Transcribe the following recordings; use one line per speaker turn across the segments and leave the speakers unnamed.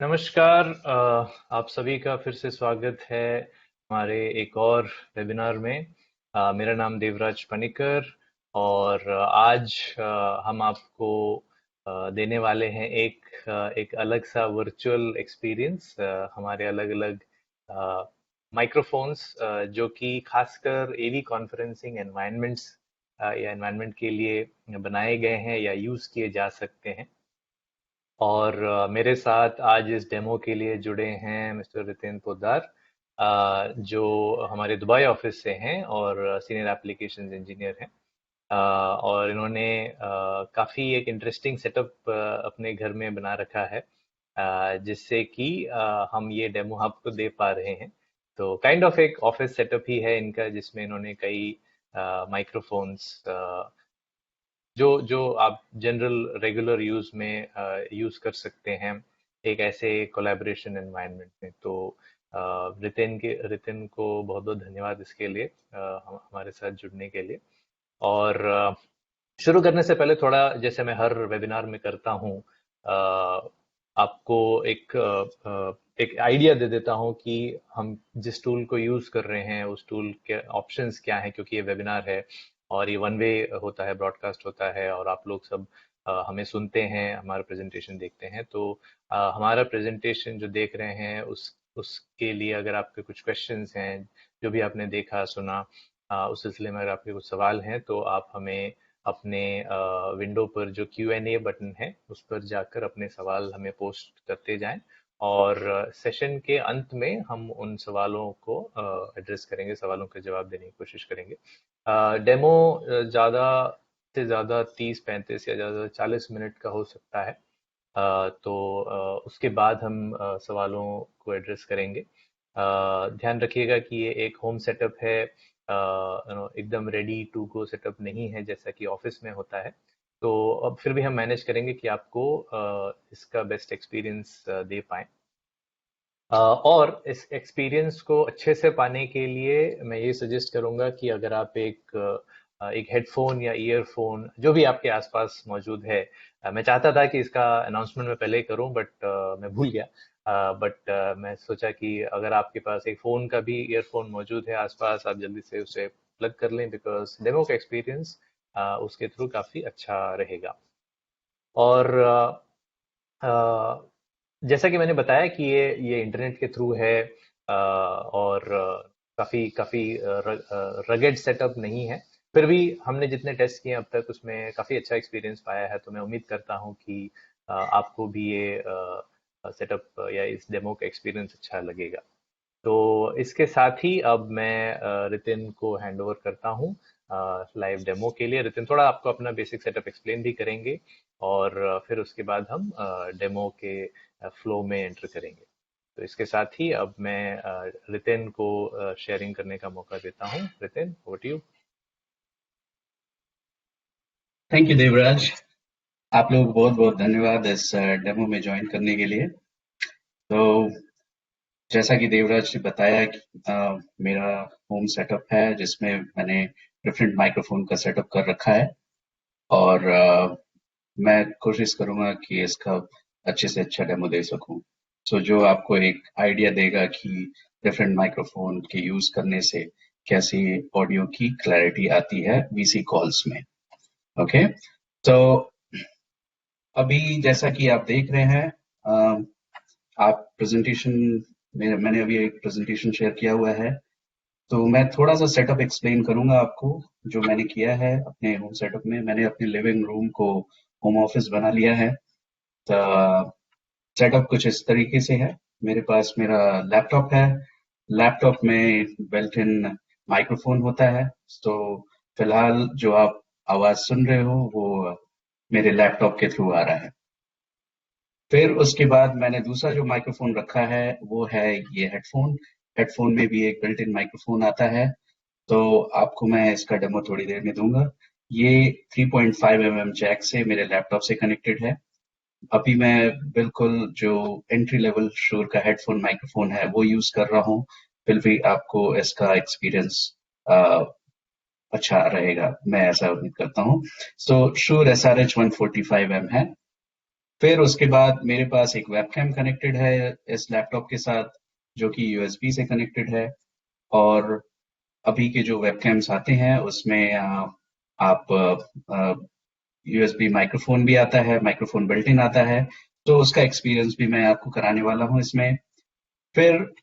नमस्कार। आप सभी का फिर से स्वागत है हमारे एक और वेबिनार में। मेरा नाम देवराज पनिकर और आज हम आपको देने वाले हैं एक अलग सा वर्चुअल एक्सपीरियंस। हमारे अलग अलग माइक्रोफोन्स जो कि खासकर एवी कॉन्फ्रेंसिंग एनवायरनमेंट्स या एनवायरनमेंट के लिए बनाए गए हैं या यूज़ किए जा सकते हैं। और मेरे साथ आज इस डेमो के लिए जुड़े हैं मिस्टर रितेन पोद्दार, जो हमारे दुबई ऑफिस से हैं और सीनियर एप्लीकेशंस इंजीनियर हैं। और इन्होंने काफ़ी एक इंटरेस्टिंग सेटअप अपने घर में बना रखा है, जिससे कि हम ये डेमो आपको दे पा रहे हैं। तो काइंड ऑफ एक ऑफिस सेटअप ही है इनका, जिसमें इन्होंने कई माइक्रोफोन्स जो जो आप जनरल रेगुलर यूज में यूज कर सकते हैं एक ऐसे कोलैबोरेशन एनवायरनमेंट में। तो रितिन को बहुत बहुत धन्यवाद इसके लिए, हमारे साथ जुड़ने के लिए। और शुरू करने से पहले थोड़ा, जैसे मैं हर वेबिनार में करता हूँ, आपको एक आइडिया दे देता हूँ कि हम जिस टूल को यूज कर रहे हैं उस टूल के ऑप्शंस क्या हैं, क्योंकि ये वेबिनार है और ये वन वे होता है, ब्रॉडकास्ट होता है और आप लोग सब हमें सुनते हैं, हमारा प्रेजेंटेशन देखते हैं। तो हमारा प्रेजेंटेशन जो देख रहे हैं उसके लिए अगर आपके कुछ क्वेश्चंस हैं, जो भी आपने देखा सुना, उस सिलसिले में अगर आपके कुछ सवाल हैं तो आप हमें अपने विंडो पर जो Q&A बटन है उस पर जाकर अपने सवाल हमें पोस्ट करते जाएं। और सेशन के अंत में हम उन सवालों को एड्रेस करेंगे, सवालों के जवाब देने की कोशिश करेंगे। डेमो ज़्यादा से ज़्यादा 30-35 या ज़्यादा 40 मिनट का हो सकता है। तो उसके बाद हम सवालों को एड्रेस करेंगे। ध्यान रखिएगा कि ये एक होम सेटअप है, एकदम रेडी टू गो सेटअप नहीं है जैसा कि ऑफिस में होता है। तो अब फिर भी हम मैनेज करेंगे कि आपको इसका बेस्ट एक्सपीरियंस दे पाएं। और इस एक्सपीरियंस को अच्छे से पाने के लिए मैं ये सजेस्ट करूंगा कि अगर आप एक हेडफोन या ईयरफोन जो भी आपके आसपास मौजूद है, मैं चाहता था कि इसका अनाउंसमेंट मैं पहले ही करूं बट मैं भूल गया। बट मैं सोचा कि अगर आपके पास एक फोन का भी ईयरफोन मौजूद है आसपास, आप जल्दी से उसे प्लग कर लें, बिकॉज डेमो का एक्सपीरियंस उसके थ्रू काफी अच्छा रहेगा। और जैसा कि मैंने बताया कि ये इंटरनेट के थ्रू है, और काफी काफी रगेड सेटअप नहीं है। फिर भी हमने जितने टेस्ट किए अब तक उसमें काफी अच्छा एक्सपीरियंस पाया है। तो मैं उम्मीद करता हूँ कि आपको भी ये सेटअप या इस डेमो का एक्सपीरियंस अच्छा लगेगा। तो इसके साथ ही अब मैं रितिन को हैंड ओवर करता हूँ लाइव डेमो के लिए। रितिन थोड़ा आपको अपना बेसिक सेटअप एक्सप्लेन भी करेंगे और फिर उसके बाद हम डेमो के फ्लो में एंटर करेंगे। तो इसके साथ ही अब मैं रितिन को शेयरिंग करने का मौका देता हूँ। Ritin, over to you.
Thank you Devraj. आप लोग बहुत बहुत धन्यवाद इस डेमो में ज्वाइन करने के लिए। तो जैसा कि देवराज ने बताया कि मेरा होम सेटअप है जिसमें मैंने डिफरेंट माइक्रोफोन का सेटअप कर रखा है और मैं कोशिश करूंगा कि इसका अच्छे से अच्छा डेमो दे सकूं। जो आपको एक आइडिया देगा कि डिफरेंट माइक्रोफोन के यूज करने से कैसी ऑडियो की क्लैरिटी आती है वीसी कॉल्स में। ओके, तो अभी जैसा कि आप देख रहे हैं, अ, आप प्रेजेंटेशन मैंने अभी एक प्रेजेंटेशन शेयर किया हुआ है। तो मैं थोड़ा सा सेटअप एक्सप्लेन करूंगा आपको जो मैंने किया है अपने होम सेटअप में। मैंने अपने लिविंग रूम को होम ऑफिस बना लिया है। तो सेटअप कुछ इस तरीके से है। मेरे पास मेरा लैपटॉप है। लैपटॉप में बिल्ट इन माइक्रोफोन होता है। तो फिलहाल जो आप आवाज सुन रहे हो वो मेरे लैपटॉप के थ्रू आ रहा है। फिर उसके बाद मैंने दूसरा जो माइक्रोफोन रखा है वो है ये हेडफोन। हेडफोन में भी एक बिल्ट इन माइक्रोफोन आता है। तो आपको मैं इसका डेमो थोड़ी देर में दूंगा। ये 3.5 mm जैक से मेरे लैपटॉप से कनेक्टेड है। अभी मैं बिल्कुल जो एंट्री लेवल शोर का हेडफोन माइक्रोफोन है वो यूज कर रहा हूँ। फिर भी आपको इसका एक्सपीरियंस अच्छा रहेगा, मैं ऐसा उम्मीद करता हूँ। सो शोर SRH 145M है। फिर उसके बाद मेरे पास एक वेबकैम कनेक्टेड है इस लैपटॉप के साथ, जो कि यूएसबी से कनेक्टेड है। और अभी के जो वेबकैम्स आते हैं उसमें आप यूएसबी माइक्रोफोन भी आता है, माइक्रोफोन बिल्ट इन आता है, तो उसका एक्सपीरियंस भी मैं आपको कराने वाला हूँ इसमें। फिर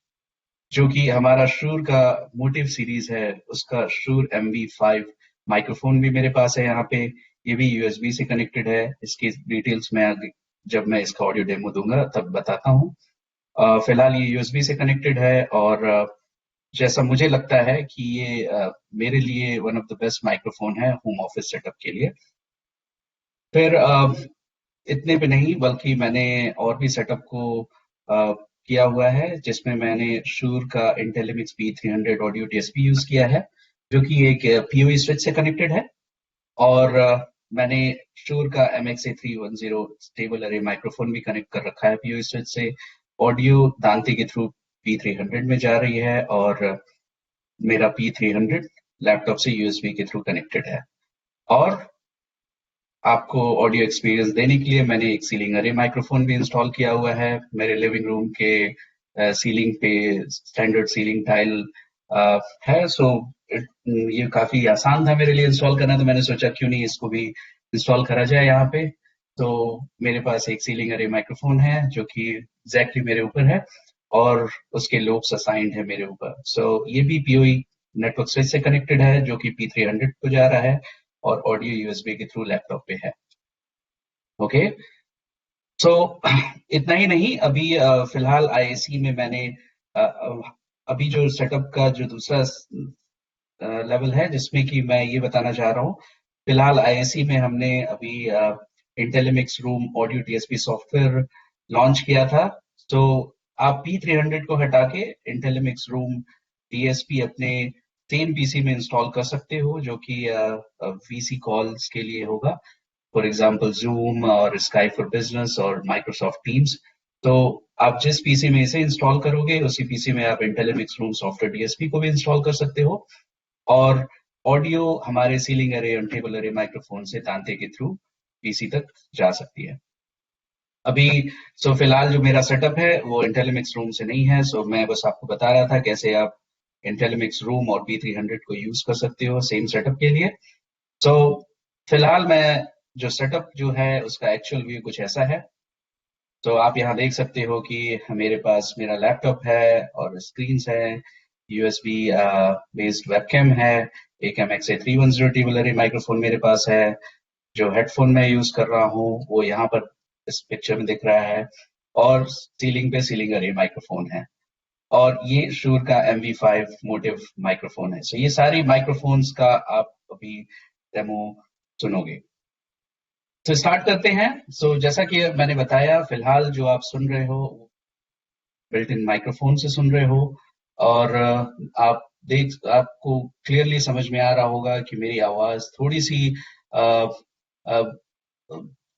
जो कि हमारा शूर का मोटिव सीरीज है, उसका शूर MV5 माइक्रोफोन भी मेरे पास है यहाँ पे। ये भी यूएसबी से कनेक्टेड है। इसकी डिटेल्स मैं आगे जब मैं इसका ऑडियो डेमो दूंगा तब बताता हूँ। फिलहाल ये यूएसबी से कनेक्टेड है, और जैसा मुझे लगता है कि ये मेरे लिए one of the best microphone है होम ऑफिस सेटअप के लिए। फिर इतने पे नहीं, बल्कि मैंने और भी सेटअप को किया हुआ है, जिसमें मैंने शूर का इंटेलिमिक्स P300 ऑडियो डीएसपी यूज किया है, जो कि एक पीओई स्विच से कनेक्टेड है। और मैंने शूर का MXA310 स्टेबल अरे माइक्रोफोन भी कनेक्ट कर रखा है पीओई स्विच से। ऑडियो दांते के थ्रू P300 में जा रही है, और मेरा P300 लैपटॉप से यूएसबी के थ्रू कनेक्टेड है। और आपको ऑडियो एक्सपीरियंस देने के लिए मैंने एक सीलिंग अरे माइक्रोफोन भी इंस्टॉल किया हुआ है मेरे लिविंग रूम के सीलिंग पे। स्टैंडर्ड सीलिंग टाइल है, सो ये काफी आसान था मेरे लिए इंस्टॉल करना, तो मैंने सोचा क्यों नहीं इसको भी इंस्टॉल करा जाए यहाँ पे। तो मेरे पास एक सीलिंग अरे माइक्रोफोन है जो कि एग्जैक्टली मेरे ऊपर है, और उसके लोब्स असाइंड है मेरे ऊपर। सो ये भी पीओई नेटवर्क स्विच से कनेक्टेड है, जो कि P300 को जा रहा है, और ऑडियो यूएसबी के थ्रू लैपटॉप पे है। ओके, सो इतना ही नहीं, अभी फिलहाल आईएसी में मैंने अभी जो सेटअप का जो दूसरा लेवल है जिसमें कि मैं ये बताना चाह रहा हूँ, फिलहाल आईएसी में हमने अभी Intellimix room audio DSP software launch किया था। तो आप P300 को हटा के इंटेलिमिक्स रूम डीएसपी अपने सेम पीसी में इंस्टॉल कर सकते हो, जो कि वीसी कॉल्स के लिए होगा। फॉर एग्जाम्पल जूम और स्काई फॉर बिजनेस और माइक्रोसॉफ्ट टीम्स। तो आप जिस पीसी में इसे इंस्टॉल करोगे उसी पीसी में आप इंटेलिमिक्स रूम सॉफ्टवेयर डीएसपी को भी इंस्टॉल कर सकते हो, और ऑडियो हमारे सीलिंग अरे और टेबल अरे माइक्रोफोन से तांते के थ्रू पीसी तक जा सकती है। अभी फिलहाल जो मेरा सेटअप है वो इंटेलिमिक्स रूम से नहीं है, सो मैं बस आपको बता रहा था कैसे आप इंटेलिमिक्स रूम और P300 को यूज कर सकते हो सेम सेटअप के लिए। सो फिलहाल मैं जो सेटअप जो है उसका एक्चुअल व्यू कुछ ऐसा है। तो आप यहाँ देख सकते हो कि मेरे पास मेरा लैपटॉप है और स्क्रीन है, यूएसबी बेस्ड वेबकैम है, एक MXA310 टेबलरी माइक्रोफोन मेरे पास है, जो हेडफोन मैं यूज कर रहा हूँ वो यहाँ पर इस पिक्चर में दिख रहा है, और सीलिंग पे सीलिंग अरे माइक्रोफोन है, और ये शूर का MV5 मोटिव माइक्रोफोन है। सो ये सारी माइक्रोफोन्स का आप अभी डेमो सुनोगे। तो स्टार्ट करते हैं। जैसा कि मैंने बताया, फिलहाल जो आप सुन रहे हो बिल्ट इन माइक्रोफोन से सुन रहे हो, और आपको क्लियरली समझ में आ रहा होगा कि मेरी आवाज थोड़ी सी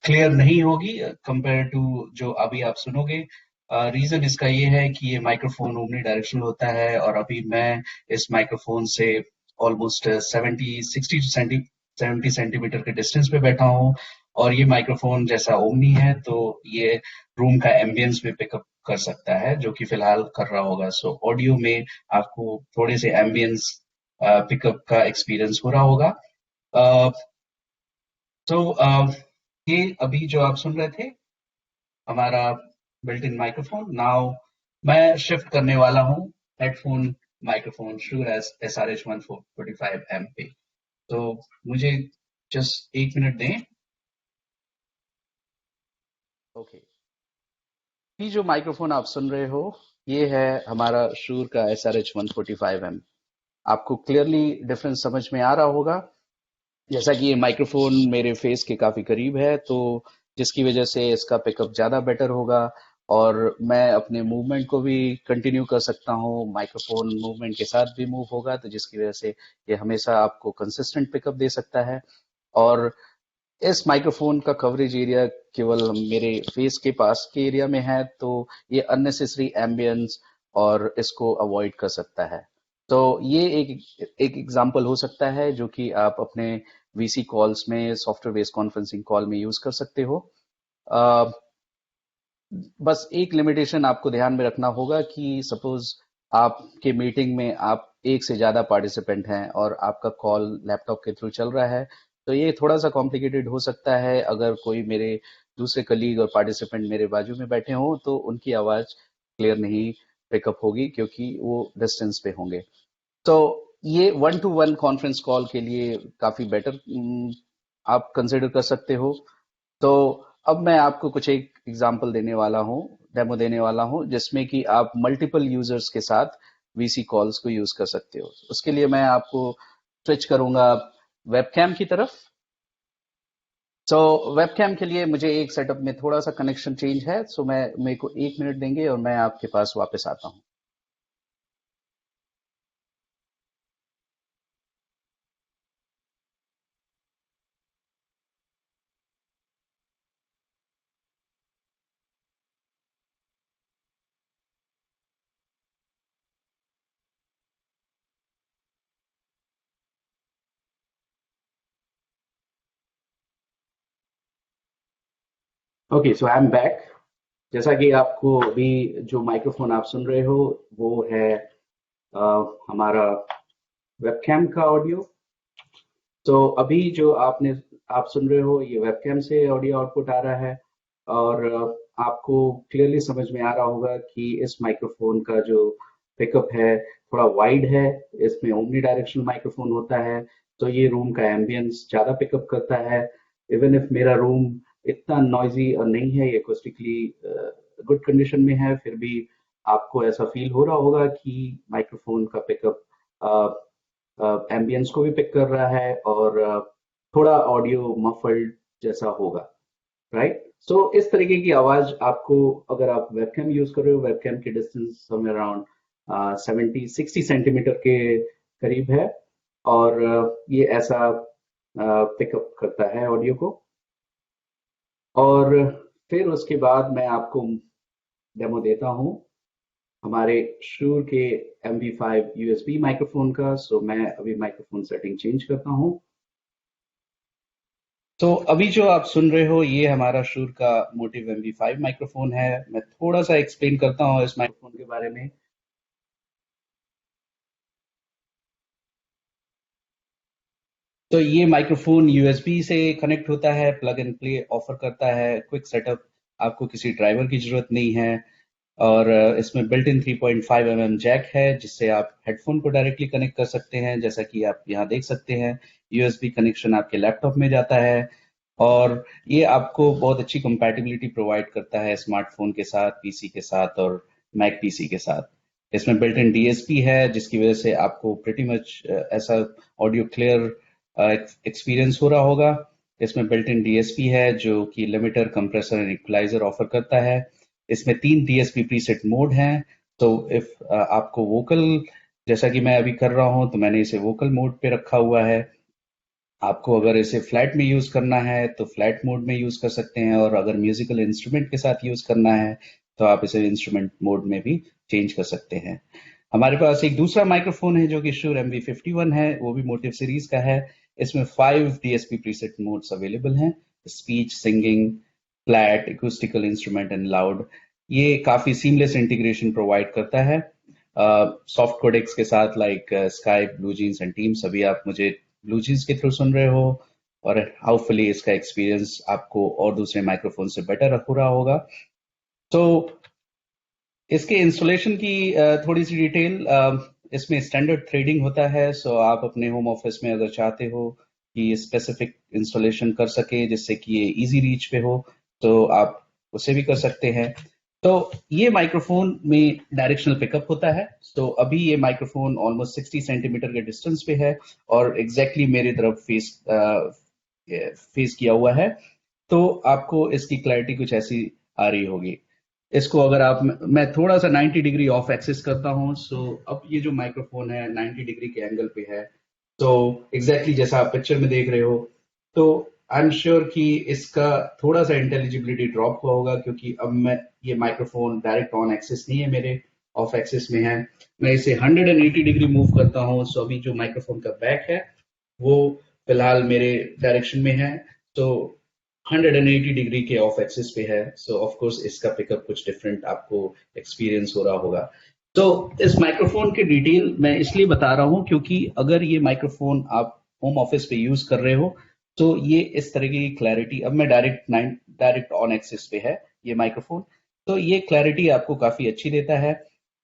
क्लियर नहीं होगी कंपेयर टू जो अभी आप सुनोगे। रीजन इसका ये है कि ये माइक्रोफोन ओमनी डायरेक्शनल होता है, और अभी मैं इस माइक्रोफोन से ऑलमोस्ट 70 सेंटीमीटर के डिस्टेंस पे बैठा हूँ, और ये माइक्रोफोन जैसा ओमनी है तो ये रूम का एम्बियंस भी पिकअप कर सकता है, जो कि फिलहाल कर रहा होगा। सो ऑडियो में आपको थोड़े से एम्बियंस पिकअप का एक्सपीरियंस हो रहा होगा। तो ये अभी जो आप सुन रहे थे हमारा बिल्ट इन माइक्रोफोन। नाउ मैं शिफ्ट करने वाला हूँ हेडफोन माइक्रोफोन शूर SRH-145M पे। तो मुझे जस्ट 1 मिनट दें। ओके, ये जो माइक्रोफोन आप सुन रहे हो ये है हमारा शूर का SRH-145M। आपको क्लियरली डिफरेंस समझ में आ रहा होगा, जैसा कि ये माइक्रोफोन मेरे फेस के काफी करीब है, तो जिसकी वजह से इसका पिकअप ज्यादा बेटर होगा, और मैं अपने मूवमेंट को भी कंटिन्यू कर सकता हूँ, माइक्रोफोन मूवमेंट के साथ भी मूव होगा, तो जिसकी वजह से ये हमेशा आपको कंसिस्टेंट पिकअप दे सकता है। और इस माइक्रोफोन का कवरेज एरिया केवल मेरे फेस के पास के एरिया में है, तो ये अननेसेसरी एम्बियंस और इसको अवॉइड कर सकता है। तो ये एक एग्जांपल हो सकता है जो कि आप अपने वीसी कॉल्स में, सॉफ्टवेयर बेस्ड कॉन्फ्रेंसिंग कॉल में यूज कर सकते हो। बस एक लिमिटेशन आपको ध्यान में रखना होगा कि सपोज आपके मीटिंग में आप एक से ज्यादा पार्टिसिपेंट हैं और आपका कॉल लैपटॉप के थ्रू चल रहा है, तो ये थोड़ा सा कॉम्प्लिकेटेड हो सकता है। अगर कोई मेरे दूसरे कलीग और पार्टिसिपेंट मेरे बाजू में बैठे हों तो उनकी आवाज क्लियर नहीं पिकअप होगी क्योंकि वो डिस्टेंस पे होंगे। तो ये one two one conference call के लिए काफी बेटर आप कंसिडर कर सकते हो। तो अब मैं आपको कुछ एक एग्जांपल देने वाला हूँ, डेमो देने वाला हूँ, जिसमें कि आप मल्टीपल यूजर्स के साथ वीसी कॉल्स को यूज कर सकते हो। उसके लिए मैं आपको स्विच करूंगा वेबकैम की तरफ। तो वेबकैम के लिए मुझे एक सेटअप में थोड़ा सा कनेक्शन चेंज है, सो मैं मेरे को 1 मिनट देंगे और मैं आपके पास वापस आता हूँ। Okay, so I am back. जैसा कि आपको अभी जो माइक्रोफोन आप सुन रहे हो वो है अ, हमारा वेबकैम का ऑडियो। तो अभी जो आप सुन रहे हो ये वेबकैम से ऑडियो आउटपुट आ रहा है और आपको क्लियरली समझ में आ रहा होगा कि इस माइक्रोफोन का जो पिकअप है थोड़ा वाइड है। इसमें ओमनी डायरेक्शनल माइक्रोफोन होता है, तो ये रूम का एम्बियंस ज्यादा पिकअप करता है। इवन इफ मेरा रूम इतना नॉइजी नहीं है, ये एकोस्टिकली गुड कंडीशन में है, फिर भी आपको ऐसा फील हो रहा होगा कि माइक्रोफोन का पिकअप एम्बियंस को भी पिक कर रहा है और थोड़ा ऑडियो मफल्ड जैसा होगा, राइट। सो इस तरीके की आवाज आपको, अगर आप वेबकैम यूज कर रहे हो, वेबकैम की डिस्टेंस समवेयर अराउंड 70-60 सेंटीमीटर के करीब है और ये ऐसा पिकअप करता है ऑडियो को। और फिर उसके बाद मैं आपको डेमो देता हूँ हमारे शूर के MV5 USB माइक्रोफोन का। सो मैं अभी माइक्रोफोन सेटिंग चेंज करता हूँ। तो अभी जो आप सुन रहे हो ये हमारा शूर का मोटिव MV5 माइक्रोफोन है। मैं थोड़ा सा एक्सप्लेन करता हूँ इस माइक्रोफोन के बारे में। तो ये माइक्रोफोन यूएसबी से कनेक्ट होता है, प्लग एंड प्ले ऑफर करता है, क्विक सेटअप, आपको किसी ड्राइवर की जरूरत नहीं है। और इसमें बिल्ट इन 3.5 mm जैक है जिससे आप हेडफोन को डायरेक्टली कनेक्ट कर सकते हैं, जैसा कि आप यहाँ देख सकते हैं। यूएसबी कनेक्शन आपके लैपटॉप में जाता है और ये आपको बहुत अच्छी कंपैटिबिलिटी प्रोवाइड करता है स्मार्टफोन के साथ, पीसी के साथ और मैक पीसी के साथ। इसमें बिल्ट इन डीएसपी है जिसकी वजह से आपको प्रिटी मच ऐसा ऑडियो क्लियर एक्सपीरियंस हो रहा होगा। इसमें बिल्ट इन डीएसपी है जो कि limiter, compressor and equaliser offer करता है। इसमें 3 डीएसपी प्रीसेट मोड हैं। तो इफ आपको वोकल, जैसा कि मैं अभी कर रहा हूं, तो मैंने इसे वोकल मोड पे रखा हुआ है। आपको अगर इसे फ्लैट में यूज करना है तो फ्लैट मोड में यूज कर सकते हैं और अगर म्यूजिकल इंस्ट्रूमेंट के साथ यूज करना है तो आप इसे इंस्ट्रूमेंट मोड में भी चेंज कर सकते हैं। हमारे पास एक दूसरा माइक्रोफोन है जो कि Shure MV51 है, वो भी मोटिव सीरीज का है। इसमें 5 डीएसपी प्रीसेट मोड्स अवेलेबल हैं: speech, singing, flat, acoustical instrument and loud. ये काफी सीमलेस इंटीग्रेशन प्रोवाइड करता है सॉफ्ट कोडेक्स के साथ, like Skype, Blue Jeans and Teams. अभी आप मुझे ब्लू जीन्स के थ्रू सुन रहे हो और हाउपफुली इसका एक्सपीरियंस आपको और दूसरे माइक्रोफोन से बेटर हो रहा होगा। तो इसके इंस्टॉलेशन की थोड़ी सी डिटेल, इसमें स्टैंडर्ड थ्रेडिंग होता है। सो आप अपने होम ऑफिस में अगर चाहते हो कि स्पेसिफिक इंस्टॉलेशन कर सके जिससे कि ये इजी रीच पे हो, तो आप उसे भी कर सकते हैं। तो ये माइक्रोफोन में डायरेक्शनल पिकअप होता है। तो अभी ये माइक्रोफोन ऑलमोस्ट 60 सेंटीमीटर के डिस्टेंस पे है और एग्जैक्टली मेरी तरफ फेस किया हुआ है। तो आपको इसकी क्लैरिटी कुछ ऐसी आ रही होगी। इसको अगर आप, मैं थोड़ा सा 90 डिग्री ऑफ एक्सिस करता हूं, सो अब ये जो माइक्रोफोन है 90 डिग्री के एंगल पे है। तो एग्जैक्टली जैसा आप पिक्चर में देख रहे हो। तो आई एम श्योर कि इसका थोड़ा सा इंटेलिजिबिलिटी ड्रॉप हुआ होगा क्योंकि अब मैं, ये माइक्रोफोन डायरेक्ट ऑन एक्सिस नहीं है, मेरे ऑफ एक्सिस में है। मैं इसे 180 डिग्री मूव करता हूँ, सो अभी जो माइक्रोफोन का बैक है वो फिलहाल मेरे डायरेक्शन में है। तो 180 डिग्री के ऑफ एक्सिस पे है, सो ऑफ कोर्स इसका पिकअप कुछ डिफरेंट आपको एक्सपीरियंस हो रहा होगा। तो इस माइक्रोफोन के डिटेल मैं इसलिए बता रहा हूं क्योंकि अगर ये माइक्रोफोन आप होम ऑफिस पे यूज कर रहे हो तो ये इस तरह की क्लैरिटी, अब मैं डायरेक्ट ऑन एक्सिस पे है ये माइक्रोफोन, तो ये क्लैरिटी आपको काफी अच्छी देता है।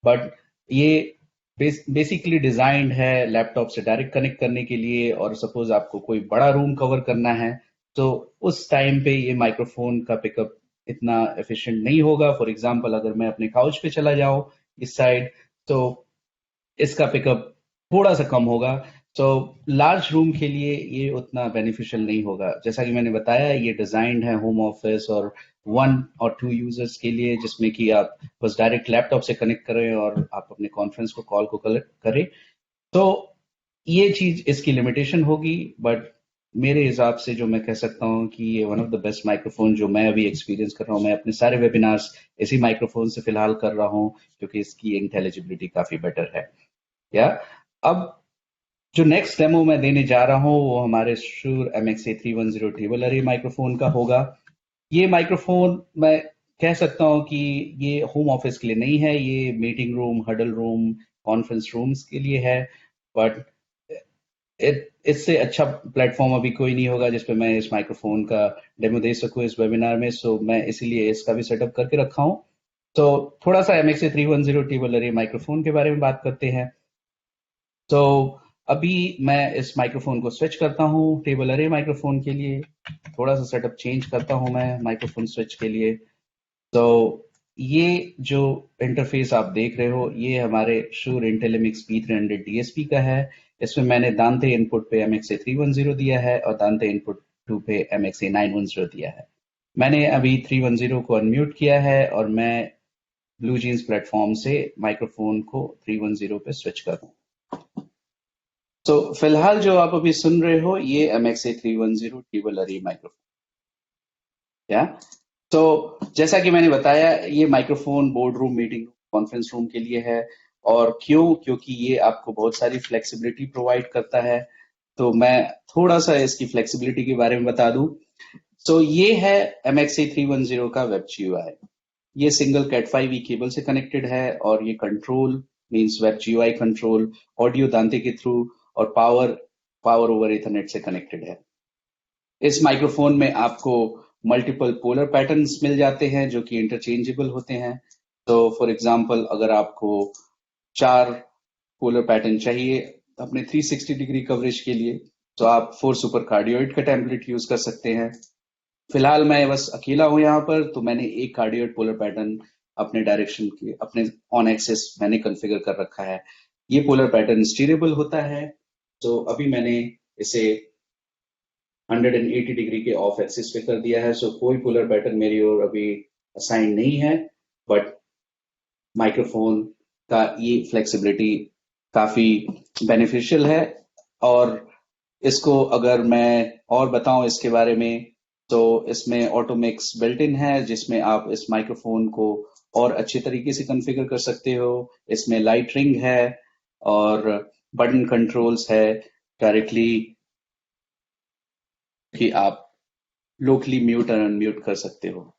बट ये बेसिकली डिजाइंड है लैपटॉप से डायरेक्ट कनेक्ट करने के लिए, और सपोज आपको कोई बड़ा रूम कवर करना है तो उस टाइम पे ये माइक्रोफोन का पिकअप इतना एफिशिएंट नहीं होगा। फॉर एग्जांपल अगर मैं अपने काउच पे चला जाऊं इस साइड, तो इसका पिकअप थोड़ा सा कम होगा। तो लार्ज रूम के लिए ये उतना बेनिफिशियल नहीं होगा। जैसा कि मैंने बताया ये डिजाइंड है होम ऑफिस और 1 और 2 यूजर्स के लिए, जिसमें कि आप बस डायरेक्ट लैपटॉप से कनेक्ट करें और आप अपने कॉन्फ्रेंस को कॉल को करें। तो ये चीज इसकी लिमिटेशन होगी। बट मेरे हिसाब से जो मैं कह सकता हूँ कि ये one of the best microphone जो मैं अभी एक्सपीरियंस कर रहा हूँ। मैं अपने सारे वेबिनार्स इसी माइक्रोफोन से फिलहाल कर रहा हूँ क्योंकि इसकी इंटेलिजिबिलिटी काफी बेटर है। या अब जो नेक्स्ट डेमो मैं देने जा रहा हूँ वो हमारे Shure MXA310 टेबल अरे माइक्रोफोन का होगा। ये माइक्रोफोन मैं कह सकता हूँ कि ये होम ऑफिस के लिए नहीं है, ये meeting room, huddle room, conference rooms के लिए है। बट इससे अच्छा प्लेटफॉर्म अभी कोई नहीं होगा जिसपे मैं इस माइक्रोफोन का डेमो दे सकूं इस वेबिनार में, सो मैं इसीलिए इसका भी सेटअप करके रखा हूं। तो थोड़ा सा MXA310 टेबल अरे माइक्रोफोन के बारे में बात करते हैं। तो अभी मैं इस माइक्रोफोन को स्विच करता हूं टेबल अरे माइक्रोफोन के लिए, थोड़ा सा सेटअप चेंज करता हूं मैं माइक्रोफोन स्विच के लिए। तो ये जो इंटरफेस आप देख रहे हो ये हमारे Shure IntelliMix P300 DSP का है। इसमें मैंने दांते इनपुट पे MXA310 दिया है और दांते इनपुट 2 पे MXA910 दिया है। मैंने अभी 310 को अनम्यूट किया है और मैं ब्लू जीन्स प्लेटफॉर्म से माइक्रोफोन को 310 पे स्विच कर रहा हूँ। तो फिलहाल जो आप अभी सुन रहे हो ये MXA310 टेबल अरे माइक्रोफोन। या तो जैसा कि मैंने बताया ये microphone board room, meeting, conference room के लिए है। और क्यों? क्योंकि ये आपको बहुत सारी फ्लेक्सिबिलिटी प्रोवाइड करता है। तो मैं थोड़ा सा इसकी फ्लेक्सिबिलिटी के बारे में बता दूं। तो ये है MXA310 का वेब GUI। ये सिंगल कैट 5e केबल से कनेक्टेड है और ये control means web GUI control audio दांते के थ्रू और पावर ओवर इथरनेट से कनेक्टेड है। इस माइक्रोफोन में आपको मल्टीपल पोलर पैटर्न्स मिल जाते हैं जो कि इंटरचेंजेबल होते हैं। तो फॉर एग्जांपल अगर आपको 4 पोलर पैटर्न चाहिए अपने 360 डिग्री कवरेज के लिए तो आप 4 सुपर कार्डियोइड का टेम्पलेट यूज कर सकते हैं। फिलहाल मैं बस अकेला हूं यहाँ पर, तो मैंने एक कार्डियोइड पोलर पैटर्न अपने डायरेक्शन के अपने ऑन एक्सिस मैंने कॉन्फ़िगर कर रखा है। ये पोलर पैटर्न स्टीरेबल होता है। तो अभी मैंने इसे 180 डिग्री के ऑफ एक्सिस पे कर दिया है। सो कोई पोलर पैटर्न मेरी ओर अभी असाइन नहीं है। बट माइक्रोफोन का ये फ्लेक्सिबिलिटी काफी बेनिफिशियल है। और इसको अगर मैं और बताऊं इसके बारे में तो इसमें ऑटोमिक्स बिल्ट इन है जिसमें आप इस माइक्रोफोन को और अच्छे तरीके से कॉन्फ़िगर कर सकते हो। इसमें लाइट रिंग है और बटन कंट्रोल्स है डायरेक्टली कि आप लोकली म्यूट और अनम्यूट कर सकते हो।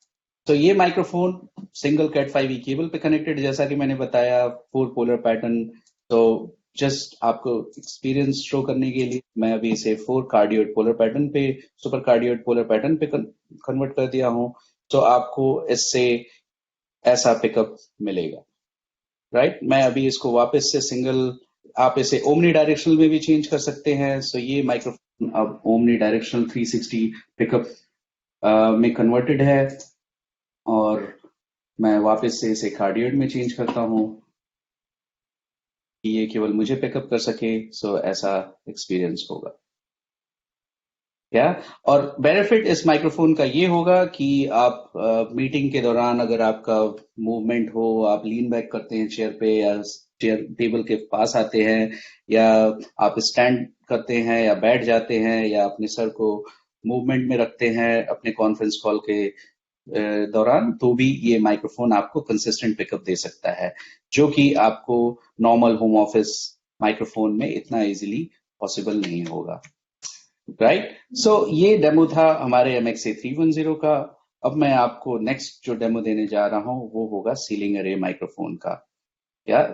तो ये microphone single cat 5e cable पे कनेक्टेड, जैसा कि मैंने बताया 4 पोलर पैटर्न। तो जस्ट आपको एक्सपीरियंस शो करने के लिए मैं अभी इसे 4 कार्डियोइड पोलर पैटर्न पे सुपर कार्डियोइड पोलर पैटर्न पे कन्वर्ट कर दिया हूं। तो आपको इससे ऐसा पिकअप मिलेगा, राइट। मैं अभी इसको वापस से सिंगल, आप इसे ओमनी डायरेक्शनल में भी चेंज कर सकते हैं। सो ये माइक्रोफोन अब ओमनी डायरेक्शनल 360 पिकअप में कन्वर्टेड है और मैं वापस से इसे कार्डियोइड में चेंज करता हूं कि ये केवल मुझे पिकअप कर सके। सो ऐसा एक्सपीरियंस होगा क्या। और बेनिफिट इस माइक्रोफोन का ये होगा कि आप मीटिंग के दौरान अगर आपका मूवमेंट हो, आप लीन बैक करते हैं चेयर पे या चेयर टेबल के पास आते हैं या आप स्टैंड करते हैं या बैठ जाते हैं या अपने सर को मूवमेंट में रखते हैं अपने कॉन्फ्रेंस कॉल के दौरान, तो भी ये माइक्रोफोन आपको कंसिस्टेंट पिकअप दे सकता है जो कि आपको नॉर्मल होम ऑफिस माइक्रोफोन में इतना इजीली पॉसिबल नहीं होगा। राइट। सो ये डेमो था हमारे MXA 310 का। अब मैं आपको नेक्स्ट जो डेमो देने जा रहा हूँ वो होगा सीलिंग अरे माइक्रोफोन का।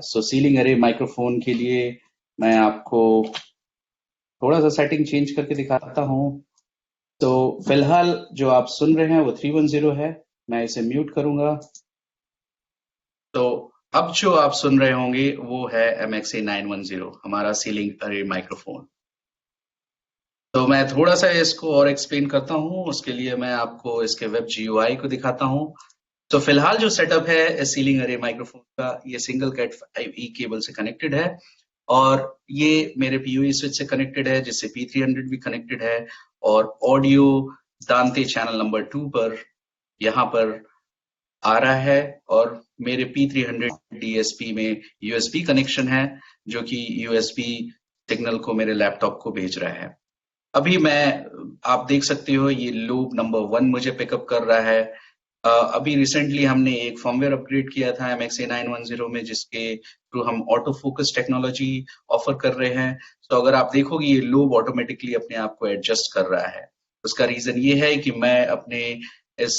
सो सीलिंग अरे माइक्रोफोन के लिए मैं आपको थोड़ा सा सेटिंग चेंज करके दिखाता हूँ। तो फिलहाल जो आप सुन रहे हैं वो 310 है। मैं इसे म्यूट करूंगा। तो अब जो आप सुन रहे होंगे वो है MXA 910, हमारा सीलिंग अरे माइक्रोफोन। तो मैं थोड़ा सा इसको और एक्सप्लेन करता हूँ। उसके लिए मैं आपको इसके वेब GUI को दिखाता हूँ। तो फिलहाल जो सेटअप है सीलिंग अरे माइक्रोफोन का, ये सिंगल कैट 5e केबल से कनेक्टेड है और ये मेरे PoE स्विच से कनेक्टेड है, जिससे P300 भी कनेक्टेड है। और ऑडियो दांते चैनल नंबर 2 पर यहाँ पर आ रहा है और मेरे P300 DSP में USB कनेक्शन है, जो कि USB सिग्नल को मेरे लैपटॉप को भेज रहा है। अभी आप देख सकते हो ये लूप नंबर 1 मुझे पिकअप कर रहा है। अभी रिसेंटली हमने एक फर्मवेयर अपग्रेड किया था MXA 910 में, जिसके थ्रू हम ऑटो फोकस टेक्नोलॉजी ऑफर कर रहे हैं। तो अगर आप देखोगे ये लूप ऑटोमेटिकली अपने आप को एडजस्ट कर रहा है। उसका रीजन ये है कि मैं अपने इस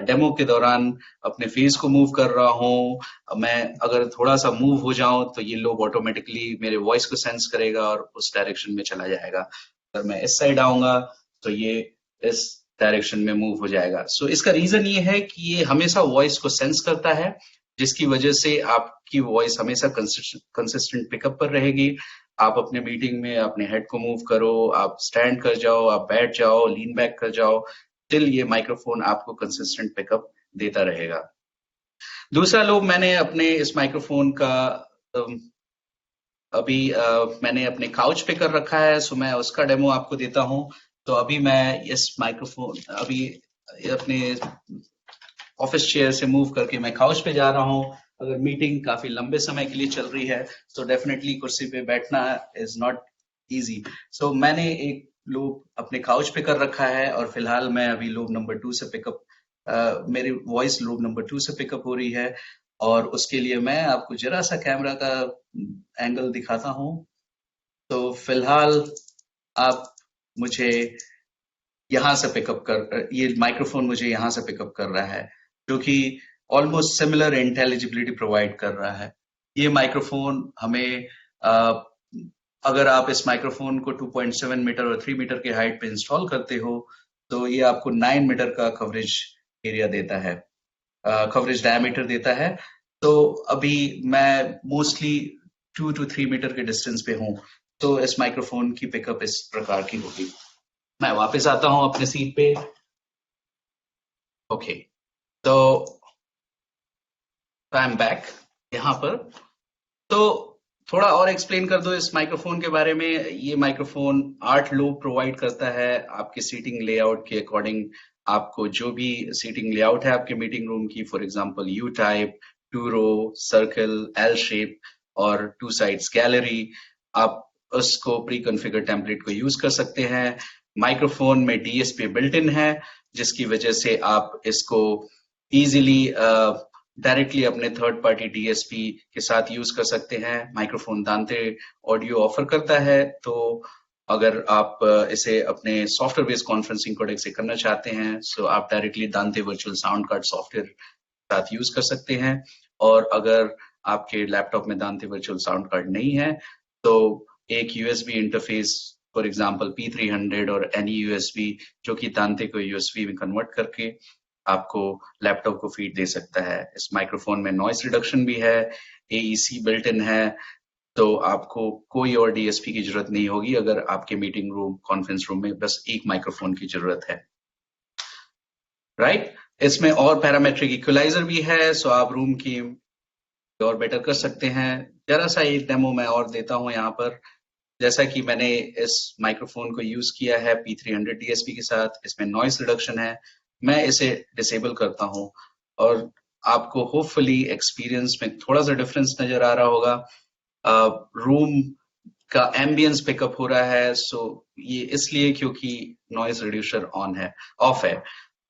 डेमो के दौरान अपने फेस को मूव कर रहा हूँ। मैं अगर थोड़ा सा मूव हो जाऊं तो ये लूप ऑटोमेटिकली मेरे वॉइस को सेंस करेगा और उस डायरेक्शन में चला जाएगा। अगर मैं इस साइड आऊंगा तो ये इस डायरेक्शन में मूव हो जाएगा। सो इसका रीजन ये है कि ये हमेशा वॉइस को सेंस करता है, जिसकी वजह से आपकी वॉइस हमेशा कंसिस्टेंट पिकअप पर रहेगी। आप अपने मीटिंग में अपने हेड को मूव करो, आप स्टैंड कर जाओ, आप बैठ जाओ, लीन बैक कर जाओ, टिल ये माइक्रोफोन आपको कंसिस्टेंट पिकअप देता रहेगा। दूसरा लोग मैंने अपने इस माइक्रोफोन का अभी मैंने अपने काउच पे कर रखा है, सो मैं उसका डेमो आपको देता हूं। तो अभी मैं इस माइक्रोफोन अभी अपने ऑफिस चेयर से मूव करके मैं काउच पे जा रहा हूं। अगर मीटिंग काफी लंबे समय के लिए चल रही है तो डेफिनेटली कुर्सी पे बैठना इज नॉट इजी। सो मैंने एक लूप अपने काउच पे कर रखा है और फिलहाल मैं अभी लूप नंबर 2 से पिकअप मेरी वॉइस लूप नंबर 2 से पिकअप हो रही है। और उसके लिए मैं आपको जरा सा कैमरा का एंगल दिखाता हूं। तो फिलहाल आप मुझे यहाँ से पिकअप कर ये माइक्रोफोन मुझे यहाँ से पिकअप कर रहा है, जो कि ऑलमोस्ट सिमिलर इंटेलिजिबिलिटी प्रोवाइड कर रहा है। ये माइक्रोफोन हमें अगर आप इस माइक्रोफोन को 2.7 मीटर और 3 मीटर के हाइट पे इंस्टॉल करते हो तो ये आपको 9 मीटर का कवरेज एरिया देता है, कवरेज डायमीटर देता है। तो अभी मैं मोस्टली 2 to 3 मीटर के डिस्टेंस पे हूँ, तो इस माइक्रोफोन की पिकअप इस प्रकार की होगी। मैं वापस आता हूं अपने सीट पे। ओके, तो आई एम बैक यहाँ पर। तो थोड़ा और एक्सप्लेन कर दो इस माइक्रोफोन के बारे में। ये माइक्रोफोन 8 लूप प्रोवाइड करता है आपके सीटिंग लेआउट के अकॉर्डिंग। आपको जो भी सीटिंग लेआउट है आपके मीटिंग रूम की, for example U type, 2 row, circle, L shape और 2 साइड्स गैलरी, आप उसको प्री कॉन्फ़िगर टेम्पलेट को यूज कर सकते हैं। माइक्रोफोन में DSP बिल्ट इन है, जिसकी वजह से आप इसको इजीली डायरेक्टली अपने थर्ड पार्टी DSP के साथ यूज कर सकते हैं। माइक्रोफोन दांते ऑडियो ऑफर करता है, तो अगर आप इसे अपने सॉफ्टवेयर बेस्ड कॉन्फ्रेंसिंग कोडेक से करना चाहते हैं, सो आप डायरेक्टली दांते वर्चुअल साउंड कार्ड सॉफ्टवेयर साथ यूज कर सकते हैं। और अगर आपके लैपटॉप में दांते वर्चुअल साउंड कार्ड नहीं है तो एक USB interface, for example P300 और एनी USB, जो कि दांते को USB में कन्वर्ट करके आपको लैपटॉप को फीड दे सकता है। इस माइक्रोफोन में नॉइस रिडक्शन भी है, AEC बिल्ट इन है, तो आपको कोई और DSP की जरूरत नहीं होगी अगर आपके मीटिंग रूम, कॉन्फ्रेंस रूम में बस एक माइक्रोफोन की जरूरत है। राइट, इसमें और पैरामेट्रिक इक्वलाइजर भी है, सो आप रूम की और बेटर कर सकते हैं। जरा सा एक डेमो मैं और देता हूं यहाँ पर। जैसा कि मैंने इस माइक्रोफोन को यूज किया है P300 DSP के साथ, इसमें नॉइस रिडक्शन है, मैं इसे डिसेबल करता हूं और आपको होपफुली एक्सपीरियंस में थोड़ा सा डिफरेंस नजर आ रहा होगा। रूम का एम्बियंस पिकअप हो रहा है, सो ये इसलिए क्योंकि नॉइस रिड्यूसर ऑन है, ऑफ है।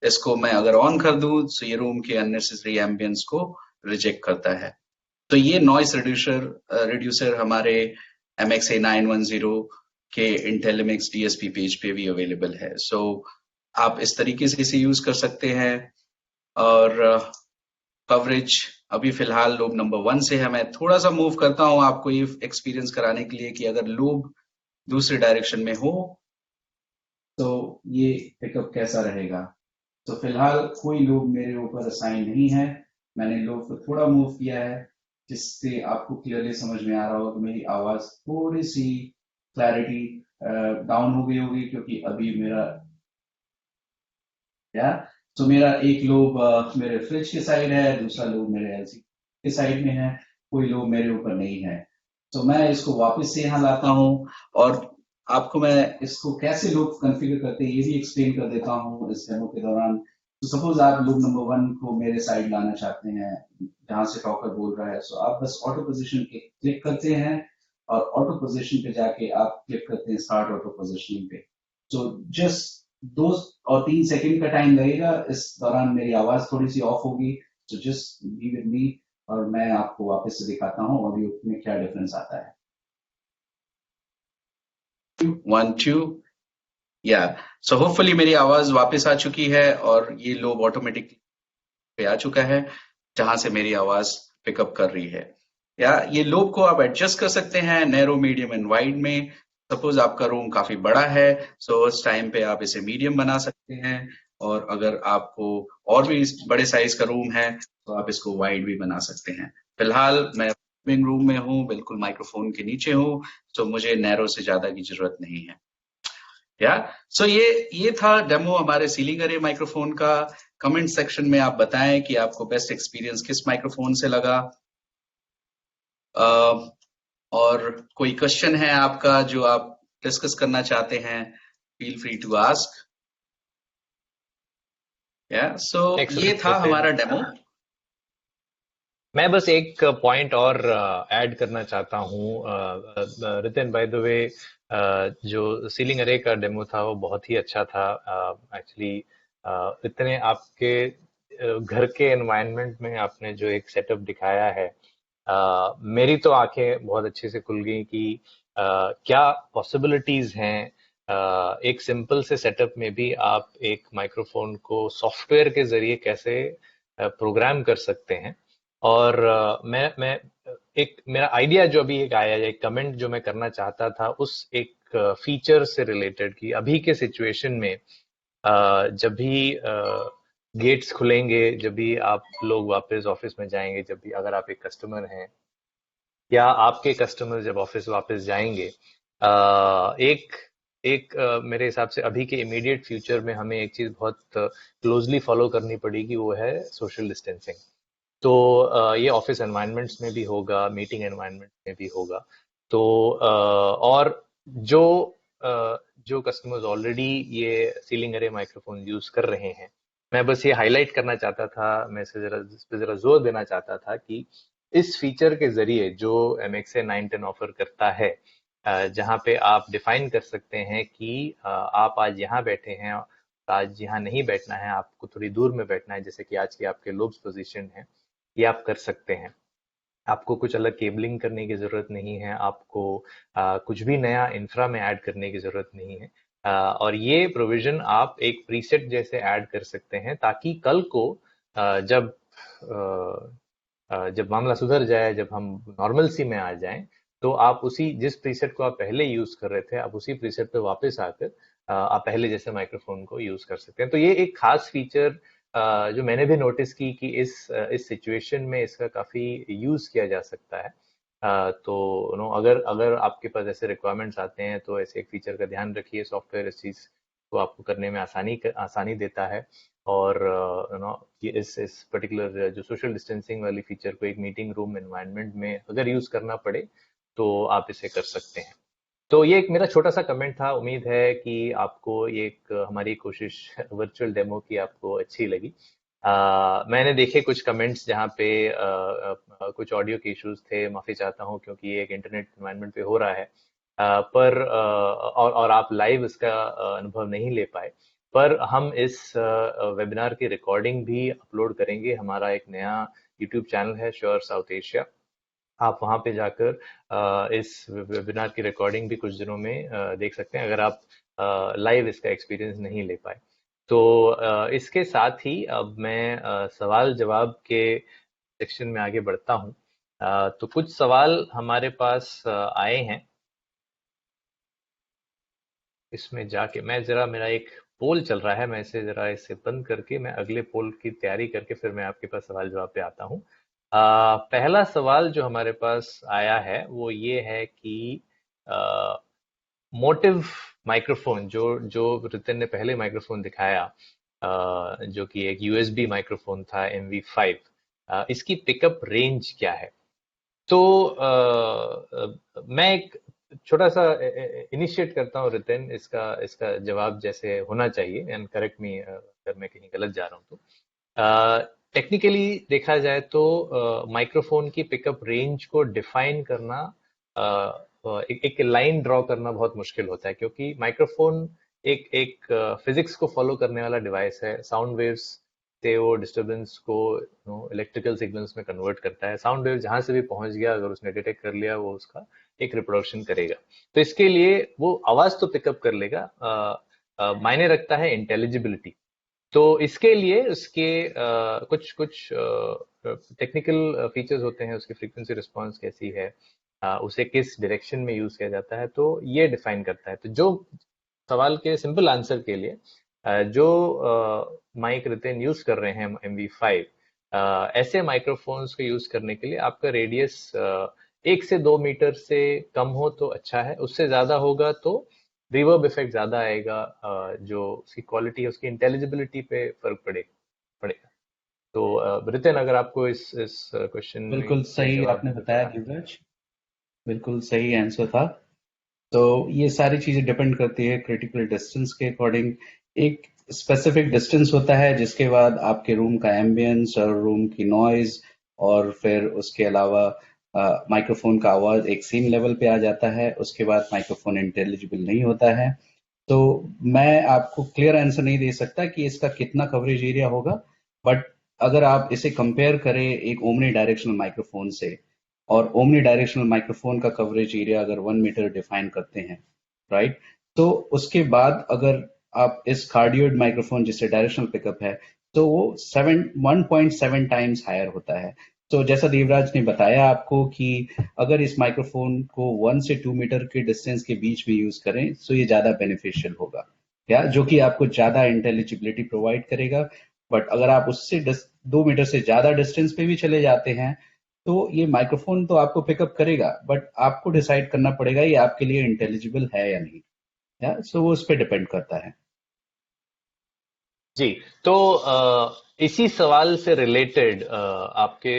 इसको मैं अगर ऑन कर दूं तो ये रूम के अननेसेसरी एम्बियंस को रिजेक्ट करता है। तो ये नॉइस रिड्यूसर हमारे MXA 910 के इंटेलिमिक्स DSP पेज पे भी अवेलेबल है। सो आप इस तरीके से इसे यूज कर सकते हैं। और कवरेज अभी फिलहाल लोब नंबर 1 से है। मैं थोड़ा सा मूव करता हूं आपको ये एक्सपीरियंस कराने के लिए कि अगर लोब दूसरे डायरेक्शन में हो तो ये पिकअप कैसा रहेगा। तो फिलहाल कोई लोब मेरे ऊपर असाइन नहीं है। मैंने लोब को थोड़ा मूव किया है जिससे आपको क्लियरली समझ में आ रहा होगा कि मेरी आवाज थोड़ी सी क्लैरिटी डाउन हो गई होगी, क्योंकि अभी मेरा या तो मेरा एक लोब मेरे फ्रिज के साइड है, दूसरा लोब मेरे एलसी के साइड में है, कोई लोब मेरे ऊपर नहीं है। तो मैं इसको वापस से यहाँ लाता हूँ और आपको मैं इसको कैसे लोब कॉन्फ़िगर करते हैं ये भी एक्सप्लेन कर देता हूँ इस डेमो के दौरान। तो सपोज आप लोब नंबर 1 को मेरे साइड लाना चाहते हैं जहां से टॉकर बोल रहा है, सो आप बस ऑटो पोजिशन पे क्लिक करते हैं और ऑटो पोजिशन पे जाके आप क्लिक करते हैं स्टार्ट ऑटो पोजिशनिंग पे। तो जस्ट 2 और 3 सेकंड का टाइम लगेगा, इस दौरान मेरी आवाज थोड़ी सी ऑफ होगी। तो जस्ट बी विद मी और मैं आपको वापस से दिखाता हूँ ऑडियो में क्या डिफरेंस आता है। 1 2 या सो होपफुली मेरी आवाज वापस आ चुकी है और ये लोब ऑटोमेटिक पे आ चुका है जहां से मेरी आवाज पिकअप कर रही है। या ये लोब को आप एडजस्ट कर सकते हैं नैरो, मीडियम एंड वाइड में। सपोज आपका रूम काफी बड़ा है, सो उस टाइम पे आप इसे मीडियम बना सकते हैं, और अगर आपको और भी बड़े साइज का रूम है तो आप इसको वाइड भी बना सकते हैं। फिलहाल मैं लिविंग रूम में हूँ, बिल्कुल माइक्रोफोन के नीचे हूँ, तो मुझे नैरो से ज्यादा की जरूरत नहीं है। या सो ये था डेमो हमारे सीलिंग अरे माइक्रोफोन का। कमेंट सेक्शन में आप बताएं कि आपको बेस्ट एक्सपीरियंस किस माइक्रोफोन से लगा। और कोई क्वेश्चन है आपका जो आप डिस्कस करना चाहते हैं, फील फ्री टू आस्क। या सो ये
एक्सलेंट
था
रितिन।
हमारा डेमो।
मैं बस एक पॉइंट और ऐड करना चाहता हूँ रितिन, बाय द वे जो सीलिंग अरे का डेमो था वो बहुत ही अच्छा था एक्चुअली। इतने आपके घर के एनवायरनमेंट में आपने जो एक सेटअप दिखाया है, मेरी तो आंखें बहुत अच्छे से खुल गई कि क्या पॉसिबिलिटीज हैं। एक सिंपल से सेटअप में भी आप एक माइक्रोफोन को सॉफ्टवेयर के जरिए कैसे प्रोग्राम कर सकते हैं। और मैं एक मेरा आइडिया जो अभी एक आया, एक कमेंट जो मैं करना चाहता था उस एक फीचर से रिलेटेड, कि अभी के सिचुएशन में जब भी गेट्स खुलेंगे, जब भी आप लोग वापस ऑफिस में जाएंगे, जब भी अगर आप एक कस्टमर हैं या आपके कस्टमर जब ऑफिस वापस जाएंगे, एक एक मेरे हिसाब से अभी के इमीडिएट फ्यूचर में हमें एक चीज बहुत क्लोजली फॉलो करनी पड़ेगी, वो है सोशल डिस्टेंसिंग। तो ये ऑफिस एनवायरनमेंट्स में भी होगा, मीटिंग एनवायरनमेंट में भी होगा। तो और जो जो कस्टमर्स ऑलरेडी ये सीलिंग अरे माइक्रोफोन यूज कर रहे हैं, मैं बस ये हाईलाइट करना चाहता था, मैं इस पे जरा जोर देना चाहता था कि इस फीचर के जरिए जो MXA 910 ऑफर करता है, जहाँ पे आप डिफाइन कर सकते हैं कि आप आज यहाँ बैठे हैं, आज यहाँ नहीं बैठना है, आपको थोड़ी दूर में बैठना है, जैसे कि आज की आपके लोब्स पोजीशन है, ये आप कर सकते हैं। आपको कुछ अलग केबलिंग करने की जरूरत नहीं है, आपको कुछ भी नया इंफ्रा में ऐड करने की जरूरत नहीं है। और ये प्रोविजन आप एक प्रीसेट जैसे ऐड कर सकते हैं, ताकि कल को जब मामला सुधर जाए, जब हम नॉर्मल सी में आ जाएं, तो आप उसी जिस प्रीसेट को आप पहले यूज कर रहे थे, आप उसी प्रीसेट पे वापस आकर आप पहले जैसे माइक्रोफोन को यूज कर सकते हैं। तो ये एक खास फीचर जो मैंने भी नोटिस की कि इस सिचुएशन में इसका काफी यूज किया जा सकता है। तो अगर अगर आपके पास ऐसे रिक्वायरमेंट्स आते हैं तो ऐसे एक फीचर का ध्यान रखिए। सॉफ्टवेयर इस चीज को आपको करने में आसानी देता है। और कि इस पर्टिकुलर जो सोशल डिस्टेंसिंग वाली फीचर को एक मीटिंग रूम एनवायरनमेंट में अगर यूज करना पड़े तो आप इसे कर सकते हैं। तो ये एक मेरा छोटा सा कमेंट था। उम्मीद है कि आपको ये एक हमारी कोशिश वर्चुअल डेमो की आपको अच्छी लगी। मैंने देखे कुछ कमेंट्स जहाँ पे कुछ ऑडियो के इश्यूज थे, माफी चाहता हूँ क्योंकि ये एक इंटरनेट एनवायरनमेंट पे हो रहा है। पर और आप लाइव इसका अनुभव नहीं ले पाए। पर हम इस वेबिनार की रिकॉर्डिंग भी अपलोड करेंगे। हमारा एक नया यूट्यूब चैनल है श्योर साउथ एशिया, आप वहां पे जाकर इस वेबिनार की रिकॉर्डिंग भी कुछ दिनों में देख सकते हैं, अगर आप लाइव इसका एक्सपीरियंस नहीं ले पाए तो। इसके साथ ही अब मैं सवाल जवाब के सेक्शन में आगे बढ़ता हूँ। तो कुछ सवाल हमारे पास आए हैं। इसमें जाके मैं जरा, मेरा एक पोल चल रहा है, मैं इसे जरा इसे बंद करके मैं अगले पोल की तैयारी करके फिर मैं आपके पास सवाल जवाब पे आता हूँ। पहला सवाल जो हमारे पास आया है वो ये है कि मोटिव माइक्रोफोन, जो जो रितिन ने पहले माइक्रोफोन दिखाया, जो कि एक यूएसबी माइक्रोफोन था MV5, इसकी पिकअप रेंज क्या है? तो मैं एक छोटा सा इनिशिएट करता हूँ रितिन, इसका इसका जवाब जैसे होना चाहिए, एंड करेक्ट मी अगर मैं कहीं गलत जा रहा हूँ तो। टेक्निकली देखा जाए तो माइक्रोफोन की पिकअप रेंज को डिफाइन करना, एक लाइन ड्रॉ करना बहुत मुश्किल होता है, क्योंकि माइक्रोफोन एक एक फिजिक्स को फॉलो करने वाला डिवाइस है। साउंड वेव्स से वो डिस्टरबेंस को इलेक्ट्रिकल सिग्नल्स में कन्वर्ट करता है। साउंड वेव जहां से भी पहुंच गया, अगर उसने डिटेक्ट कर लिया, वो उसका एक रिप्रोडक्शन करेगा। तो इसके लिए वो आवाज तो पिकअप कर लेगा, मायने रखता है इंटेलिजिबिलिटी। तो इसके लिए उसके कुछ कुछ टेक्निकल फीचर्स होते हैं, उसकी फ्रीक्वेंसी रिस्पांस कैसी है, उसे किस डायरेक्शन में यूज किया जाता है, तो ये डिफाइन करता है। तो जो सवाल के सिंपल आंसर के लिए जो माइक रिटेन यूज कर रहे हैं MV5, ऐसे माइक्रोफोन्स को यूज करने के लिए आपका रेडियस 1 से 2 मीटर से कम हो तो अच्छा है। उससे ज्यादा होगा तो रिवर्ब इफेक्ट ज्यादा आएगा, जो उसकी क्वालिटी है, उसकी इंटेलिजिबिलिटी पे फर्क पड़ेगा। तो रितिन, अगर आपको इस क्वेश्चन में
बिल्कुल
के
सही
जवाब में
आपने
से
बताया
थोड़ा।
गिरिराज, बिल्कुल सही आंसर था। तो ये सारी चीजें डिपेंड करती है क्रिटिकल डिस्टेंस के अकॉर्डिंग। एक स्पेसिफिक डिस्टेंस होता है जिसके बाद आपके रूम का एम्बियंस और रूम की नॉइज और फिर उसके अलावा माइक्रोफोन का आवाज एक सेम लेवल पे आ जाता है। उसके बाद माइक्रोफोन इंटेलिजिबल नहीं होता है। तो मैं आपको क्लियर आंसर नहीं दे सकता कि इसका कितना कवरेज एरिया होगा, बट अगर आप इसे कंपेयर करें एक ओमनी डायरेक्शनल माइक्रोफोन से, और ओमनी डायरेक्शनल माइक्रोफोन का कवरेज एरिया अगर 1 मीटर डिफाइन करते हैं, राइट, तो उसके बाद अगर आप इस कार्डियोइड माइक्रोफोन जिससे डायरेक्शनल पिकअप है, तो वो 1.7 टाइम्स हायर होता है। तो जैसा देवराज ने बताया आपको कि अगर इस माइक्रोफोन को 1 से 2 मीटर के डिस्टेंस के बीच में यूज करें तो ये ज्यादा बेनिफिशियल होगा, या जो कि आपको ज्यादा इंटेलिजिबिलिटी प्रोवाइड करेगा। बट अगर आप उससे 2 मीटर से ज्यादा डिस्टेंस पे भी चले जाते हैं तो ये माइक्रोफोन तो आपको पिकअप करेगा, बट आपको डिसाइड करना पड़ेगा ये आपके लिए इंटेलिजिबल है या नहीं। या सो वो उस पर डिपेंड करता है।
जी। तो इसी सवाल से रिलेटेड आपके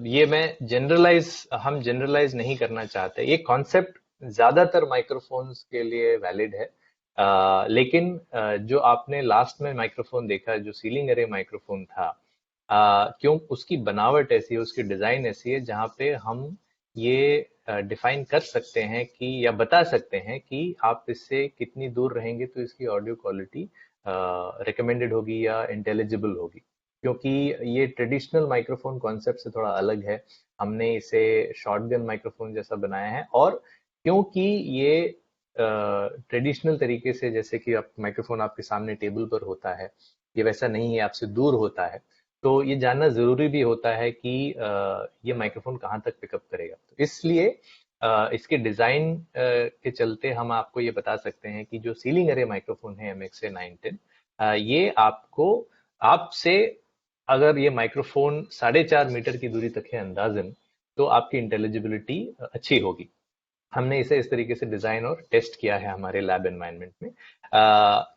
ये मैं जनरलाइज हम जनरलाइज नहीं करना चाहते, ये कॉन्सेप्ट ज्यादातर माइक्रोफोन्स के लिए वैलिड है। लेकिन जो आपने लास्ट में माइक्रोफोन देखा, जो सीलिंग अरे माइक्रोफोन था, क्यों उसकी बनावट ऐसी है, उसकी डिजाइन ऐसी है, जहाँ पे हम ये डिफाइन कर सकते हैं कि, या बता सकते हैं कि आप इससे कितनी दूर रहेंगे तो इसकी ऑडियो क्वालिटी रिकमेंडेड होगी या इंटेलिजिबल होगी। क्योंकि ये ट्रेडिशनल माइक्रोफोन कॉन्सेप्ट से थोड़ा अलग है, हमने इसे शॉटगन माइक्रोफोन जैसा बनाया है। और क्योंकि ये ट्रेडिशनल तरीके से, जैसे कि आप माइक्रोफोन आपके सामने टेबल पर होता है, ये वैसा नहीं है, आपसे दूर होता है, तो ये जानना जरूरी भी होता है कि ये माइक्रोफोन कहाँ तक पिकअप करेगा। तो इसलिए इसके डिजाइन के चलते हम आपको ये बता सकते हैं कि जो सीलिंग अरे माइक्रोफोन है MXA 910, ये आपको, आपसे अगर ये माइक्रोफोन 4.5 मीटर की दूरी तक है अंदाजन, तो आपकी इंटेलिजिबिलिटी अच्छी होगी। हमने इसे इस तरीके से डिजाइन और टेस्ट किया है हमारे लैब एनवायरनमेंट में।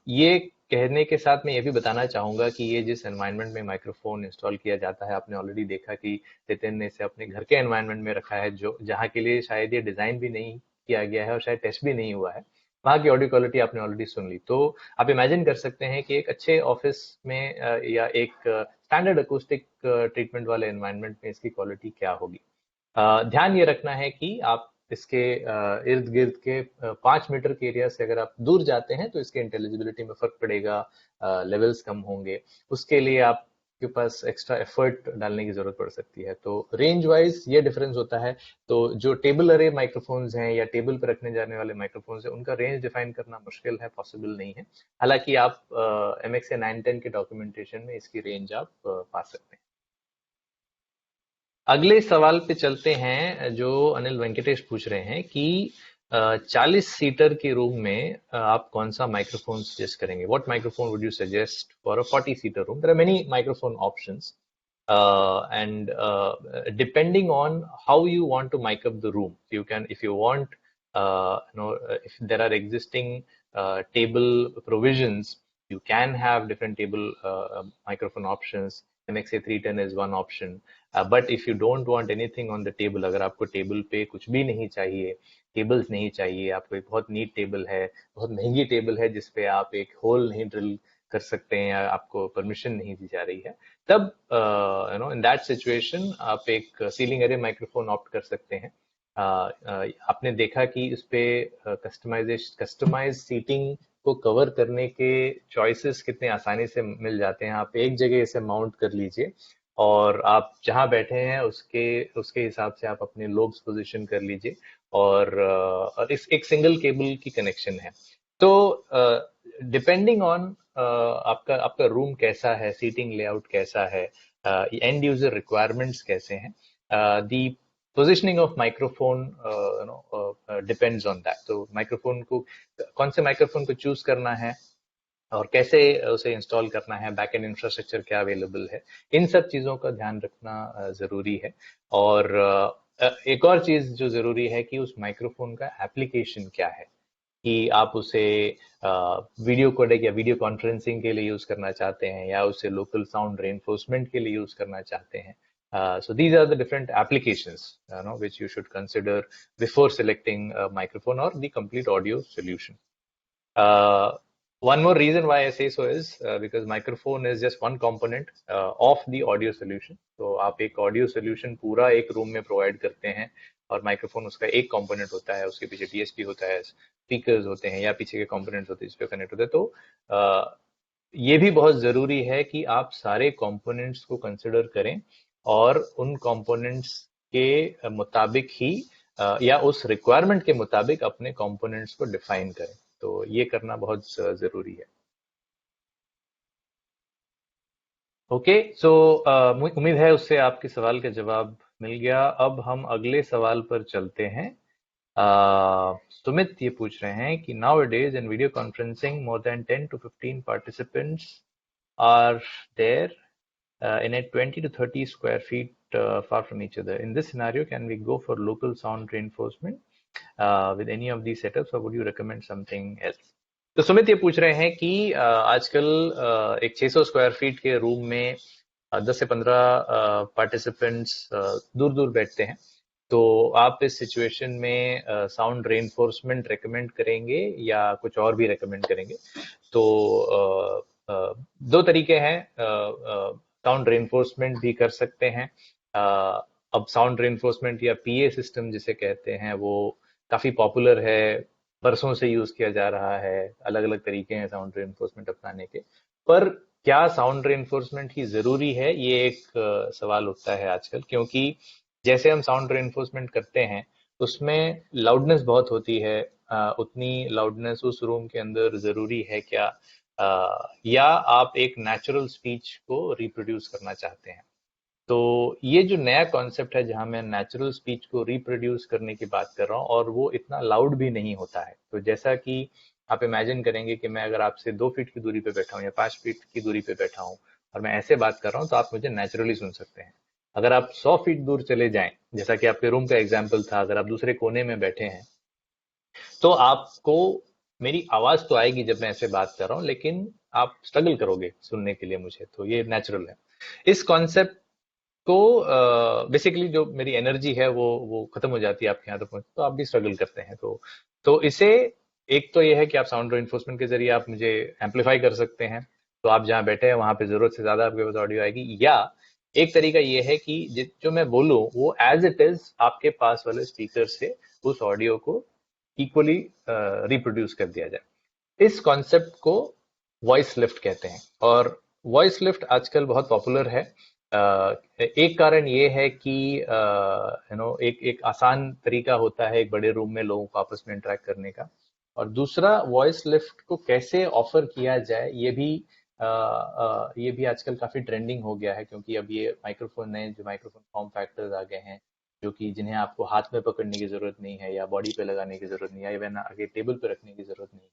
ये कहने के साथ मैं ये भी बताना चाहूंगा कि ये जिस एनवायरनमेंट में माइक्रोफोन इंस्टॉल किया जाता है, आपने ऑलरेडी देखा कि नितिन ने इसे अपने घर के एनवायरनमेंट में रखा है, जो जहाँ के लिए शायद ये डिजाइन भी नहीं किया गया है और शायद टेस्ट भी नहीं हुआ है। वहाँ की ऑडियो क्वालिटी आपने ऑलरेडी सुन ली। तो आप इमेजिन कर सकते हैं कि एक अच्छे ऑफिस में या एक स्टैंडर्ड अकूस्टिक ट्रीटमेंट वाले एनवायरनमेंट में इसकी क्वालिटी क्या होगी। ध्यान ये रखना है कि आप इसके इर्द गिर्द के 5 मीटर के एरिया से अगर आप दूर जाते हैं तो इसके इंटेलिजिबिलिटी में फर्क पड़ेगा, लेवल्स कम होंगे। उसके लिए आप के पास एक्स्ट्रा एफर्ट डालने की जरूरत पड़ सकती है। तो रेंज वाइज ये डिफरेंस होता है। तो जो टेबल अरे माइक्रोफोन्स हैं या टेबल पर रखने जाने वाले माइक्रोफोन्स हैं, उनका रेंज डिफाइन करना मुश्किल है, पॉसिबल नहीं है। हालांकि आप MXA 910 के डॉक्यूमेंटेशन में इसकी रेंज आप पा सकते हैं। अगले सवाल पे चलते हैं, जो अनिल वेंकटेश पूछ रहे हैं कि 40 सीटर के रूम में आप कौन सा माइक्रोफोन सजेस्ट करेंगे? What microphone would you suggest for a 40 seater room? There are many microphone options, and depending on how you want to mic up the room, you can, if you want, if there are existing table provisions, you can have different table microphone options. MXA 310 is one option. But if you don't want anything on the table, अगर आपको table पे कुछ भी नहीं चाहिए, tables नहीं चाहिए, आपको एक बहुत नीट टेबल है, बहुत महंगी टेबल है जिसपे आप एक होल नहीं ड्रिल कर सकते हैं या आपको परमिशन नहीं दी जा रही है, तब इन दैट सिचुएशन आप एक सीलिंग एरे माइक्रोफोन ऑप्ट कर सकते हैं। आपने देखा कि इस पे कस्टमाइज सीटिंग को कवर करने के चॉइसेस कितने आसानी से मिल जाते हैं। आप एक जगह इसे माउंट कर लीजिए और आप जहां बैठे हैं उसके उसके हिसाब से आप अपने लोब्स पोजीशन कर लीजिए, और इस एक सिंगल केबल की कनेक्शन है। तो डिपेंडिंग ऑन आपका आपका रूम कैसा है, सीटिंग लेआउट कैसा है, एंड यूजर रिक्वायरमेंट्स कैसे हैं, the positioning of microphone depends on that. तो माइक्रोफोन को, कौन से माइक्रोफोन को चूज करना है और कैसे उसे इंस्टॉल करना है, बैक एंड इंफ्रास्ट्रक्चर क्या अवेलेबल है, इन सब चीजों का ध्यान रखना जरूरी है। और एक और चीज जो जरूरी है कि उस माइक्रोफोन का एप्लीकेशन क्या है, कि आप उसे वीडियो कोडेक या वीडियो कॉन्फ्रेंसिंग के लिए यूज करना चाहते हैं या उसे लोकल साउंड रेनफोर्समेंट के लिए यूज करना चाहते हैं। So these are the different applications which you should consider before selecting a microphone or the complete audio solution. One more reason why I say so is because microphone is just one component of the audio solution. तो आप एक audio solution पूरा एक room में provide करते हैं और microphone उसका एक कंपोनेंट होता है, उसके पीछे DSP होता है, स्पीकर्स होते हैं या पीछे के कंपोनेंट्स होते हैं जिस पे कनेक्ट होते हैं। तो ये भी बहुत जरूरी है कि आप सारे कंपोनेंट्स को कंसिडर करें और उन कंपोनेंट्स के मुताबिक ही या उस रिक्वायरमेंट के मुताबिक अपने कंपोनेंट्स को डिफाइन करें। तो ये करना बहुत जरूरी है। ओके, सो उम्मीद है उससे आपके सवाल का जवाब मिल गया। अब हम अगले सवाल पर चलते हैं। सुमित ये पूछ रहे हैं कि nowadays in video conferencing more than 10 to 15 participants are there in a 20 to 30 square feet far from each other. In this scenario, can we go for local sound reinforcement with any of these setups, or would you recommend something else? तो सुमित ये पूछ रहे हैं कि आजकल एक 600 square feet के room में 10 से 15 पार्टिसिपेंट्स दूर दूर बैठते हैं, तो आप इस सिचुएशन में साउंड रेनफोर्समेंट रेकमेंड करेंगे या कुछ और भी रेकमेंड करेंगे? तो दो तरीके हैं। साउंड रेनफोर्समेंट भी कर सकते हैं। अब साउंड रेनफोर्समेंट या PA सिस्टम जिसे कहते हैं वो काफी पॉपुलर है, बरसों से यूज किया जा रहा है। अलग अलग तरीके हैं साउंड रेनफोर्समेंट अपनाने के, पर क्या साउंड रेनफोर्समेंट ही जरूरी है, ये एक सवाल उठता है आजकल। क्योंकि जैसे हम साउंड रेनफोर्समेंट करते हैं उसमें लाउडनेस बहुत होती है, उतनी लाउडनेस उस रूम के अंदर जरूरी है क्या, या आप एक नेचुरल स्पीच को रिप्रोड्यूस करना चाहते हैं? तो ये जो नया कॉन्सेप्ट है जहां मैं नेचुरल स्पीच को रिप्रोड्यूस करने की बात कर रहा हूँ और वो इतना लाउड भी नहीं होता है। तो जैसा कि आप इमेजिन करेंगे कि मैं अगर आपसे 2 फीट की दूरी पे बैठा हूँ या 5 फीट की दूरी पे बैठा हूँ और मैं ऐसे बात कर रहा हूँ, तो आप मुझे नेचुरली सुन सकते हैं। अगर आप 100 फीट दूर चले जाएं, जैसा कि आपके रूम का एग्जाम्पल था, अगर आप दूसरे कोने में बैठे हैं तो आपको मेरी आवाज तो आएगी जब मैं ऐसे बात कर रहा हूँ, लेकिन आप स्ट्रगल करोगे सुनने के लिए मुझे। तो ये नेचुरल है। इस कॉन्सेप्ट तो बेसिकली जो मेरी एनर्जी है वो खत्म हो जाती है आपके यहाँ तक पहुंच, तो आप भी स्ट्रगल करते हैं। तो इसे एक तो ये है कि आप साउंड रेनफोर्समेंट के जरिए आप मुझे एम्पलीफाई कर सकते हैं, तो आप जहाँ बैठे हैं वहां पे जरूरत से ज्यादा आपके पास ऑडियो आएगी। या एक तरीका ये है कि जो मैं बोलूं वो एज इट इज आपके पास वाले स्पीकर से उस ऑडियो को इक्वली रिप्रोड्यूस कर दिया जाए। इस कॉन्सेप्ट को वॉइस लिफ्ट कहते हैं। और वॉइस लिफ्ट आजकल बहुत पॉपुलर है। एक कारण ये है कि एक एक आसान तरीका होता है एक बड़े रूम में लोगों को आपस में इंटरेक्ट करने का। और दूसरा, वॉइस लिफ्ट को कैसे ऑफर किया जाए, ये भी आजकल काफी ट्रेंडिंग हो गया है, क्योंकि अब ये माइक्रोफोन, नए जो माइक्रोफोन फॉर्म फैक्टर्स आ गए हैं, जो कि जिन्हें आपको हाथ में पकड़ने की जरूरत नहीं है या बॉडी पे लगाने की जरूरत नहीं है, इवन आगे टेबल पे रखने की जरूरत नहीं है,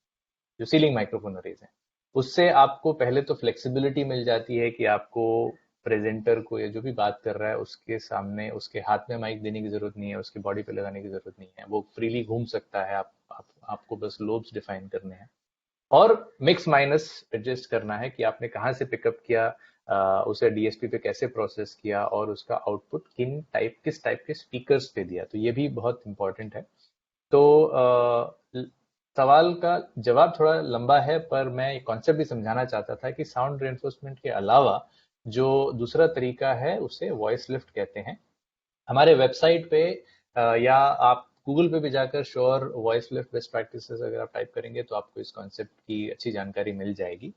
जो सीलिंग माइक्रोफोन अरेज हैं। उससे आपको पहले तो फ्लेक्सिबिलिटी मिल जाती है कि आपको प्रेजेंटर को या जो भी बात कर रहा है उसके सामने उसके हाथ में माइक देने की जरूरत नहीं है, उसकी बॉडी पे लगाने की जरूरत नहीं है, वो फ्रीली घूम सकता है। आपको बस लोब्स डिफाइन करने हैं और मिक्स माइनस एडजस्ट करना है कि आपने कहाँ से पिकअप किया, उसे डीएसपी पे कैसे प्रोसेस किया और उसका आउटपुट किस टाइप के स्पीकर्स पे दिया। तो ये भी बहुत इंपॉर्टेंट है। तो सवाल का जवाब थोड़ा लंबा है, पर मैं एक कॉन्सेप्ट भी समझाना चाहता था कि साउंड रेनफोर्समेंट के अलावा जो दूसरा तरीका है उसे वॉइस लिफ्ट कहते हैं। हमारे वेबसाइट पे या आप गूगल पे भी जाकर sure voice lift best practices अगर आप टाइप करेंगे तो आपको इस कॉन्सेप्ट की अच्छी जानकारी मिल जाएगी।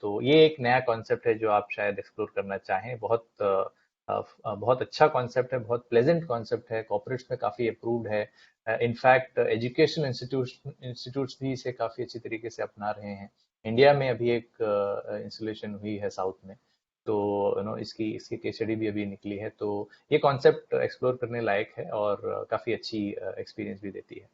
तो ये एक नया कॉन्सेप्ट है जो आप शायद एक्सप्लोर करना चाहें। बहुत अच्छा कॉन्सेप्ट है, बहुत प्लेजेंट कॉन्सेप्ट है, कॉर्पोरेट्स में काफी अप्रूव्ड है। इनफैक्ट एजुकेशन इंस्टीट्यूट्स भी इसे काफी अच्छी तरीके से अपना रहे हैं। इंडिया में अभी एक इंस्टॉलेशन हुई है साउथ में, तो इसकी इसकी केस स्टडी भी अभी निकली है। तो ये कॉन्सेप्ट एक्सप्लोर करने लायक है और काफी अच्छी एक्सपीरियंस भी देती है।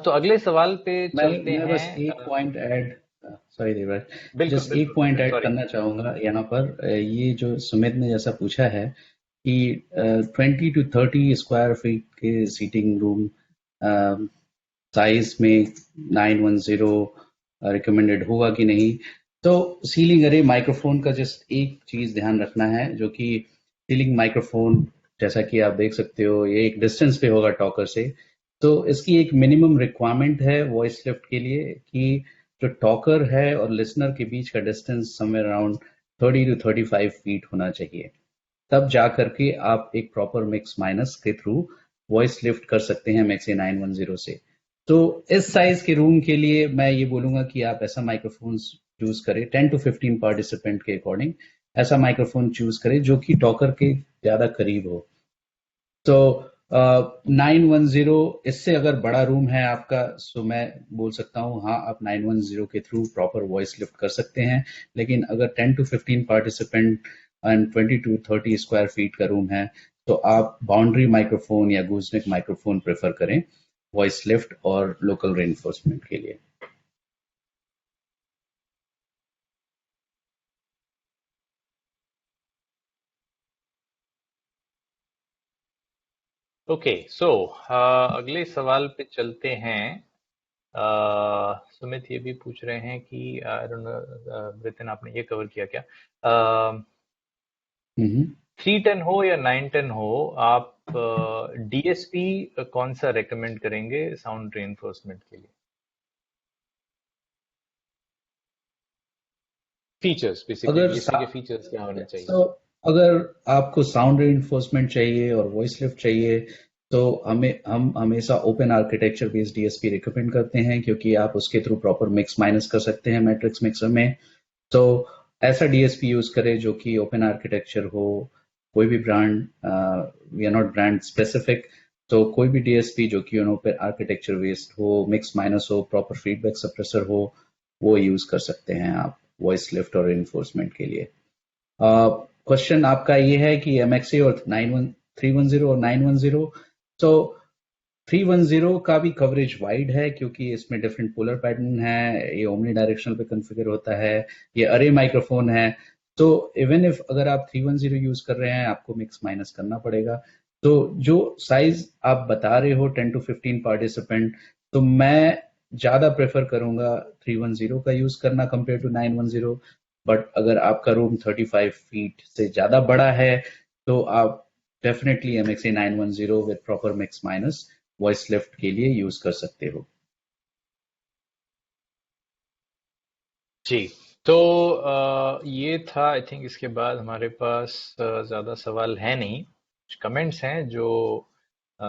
तो अगले सवाल पे चलते
मैं
हैं।
बस एक पॉइंट ऐड, सॉरी देवर,
बिल्कुल
जस्ट एक
बिल्कुल
पॉइंट
बिल्कुल,
ऐड
सॉरी।
करना चाहूंगा यहाँ पर। ये जो सुमित ने जैसा पूछा है कि 20 to 30 स्क्वायर फीट के सीटिंग रूम साइज में 910 रिकमेंडेड होगा कि नहीं। तो सीलिंग अरे माइक्रोफोन का जस्ट एक चीज ध्यान रखना है, जो कि सीलिंग माइक्रोफोन जैसा कि आप देख सकते हो ये एक डिस्टेंस पे होगा टॉकर से। तो इसकी एक मिनिमम रिक्वायरमेंट है वॉइस लिफ्ट के लिए कि जो टॉकर है और लिसनर के बीच का distance somewhere around 30 to 35 feet होना चाहिए। तब जा करके आप एक प्रॉपर मिक्स माइनस के थ्रू वॉइस लिफ्ट कर सकते हैं मैक्सी 910 से। तो इस साइज के रूम के लिए मैं ये बोलूंगा कि आप ऐसा माइक्रोफोन चूज करें, 10 to 15 पार्टिसिपेंट के अकॉर्डिंग ऐसा माइक्रोफोन चूज करें जो कि टॉकर के ज्यादा करीब हो। तो 910, इससे अगर बड़ा रूम है आपका तो मैं बोल सकता हूँ हाँ आप 910 के थ्रू प्रॉपर वॉइस लिफ्ट कर सकते हैं। लेकिन अगर 10 to 15 participant and 20 to 30 square feet का रूम है तो आप बाउंड्री माइक्रोफोन या गूजनिक माइक्रोफोन प्रेफर करें वॉइस लिफ्ट और लोकल रेनफोर्समेंट के लिए।
ओके, सो अगले सवाल पे चलते हैं। सुमित ये भी पूछ रहे हैं कि आई डोंट नो ब्रिटेन आपने ये कवर किया क्या, 310 हो या 910 हो, आप डीएसपी कौन सा रेकमेंड करेंगे साउंड रेनफोर्समेंट के लिए? फीचर्स, बेसिकली
अगर
डीएसपी के फीचर्स क्या होने चाहिए?
तो अगर आपको साउंड रेनफोर्समेंट चाहिए और वॉइस लिफ्ट चाहिए तो हम हमेशा open architecture based DSP recommend करते हैं, क्योंकि आप उसके थ्रू प्रॉपर मिक्स माइनस कर सकते हैं मैट्रिक्स मिक्सर में। तो ऐसा डीएसपी यूज करें जो कि ओपन आर्किटेक्चर हो। कोई भी brand, we are not brand specific, तो कोई भी डीएसपी जो कि ओपन आर्किटेक्चर बेस्ड हो, मिक्स माइनस हो, प्रॉपर फीडबैक सप्रेसर हो, वो यूज कर सकते हैं आप वॉइस लिफ्ट और इन्फोर्समेंट के लिए। क्वेश्चन आपका ये है कि एमएक्सी और 310 और 910, तो 310 का भी कवरेज वाइड है क्योंकि इसमें डिफरेंट पोलर पैटर्न है, ये ओमनी डायरेक्शनल पे कॉन्फ़िगर होता है, ये अरे माइक्रोफोन है। तो इवन इफ अगर आप 310 यूज कर रहे हैं आपको मिक्स माइनस करना पड़ेगा। तो जो साइज आप बता रहे हो 10 to 15 पार्टिसिपेंट, तो मैं ज्यादा प्रेफर करूंगा 310 का यूज करना कंपेयर टू 910। बट अगर आपका रूम 35 फीट से ज्यादा बड़ा है तो आप definitely एमएक्सी 910 with proper mix minus voice lift के लिए यूज कर सकते हो।
जी। तो ये था, आई थिंक इसके बाद हमारे पास ज्यादा सवाल है नहीं, कुछ कमेंट्स हैं जो अ,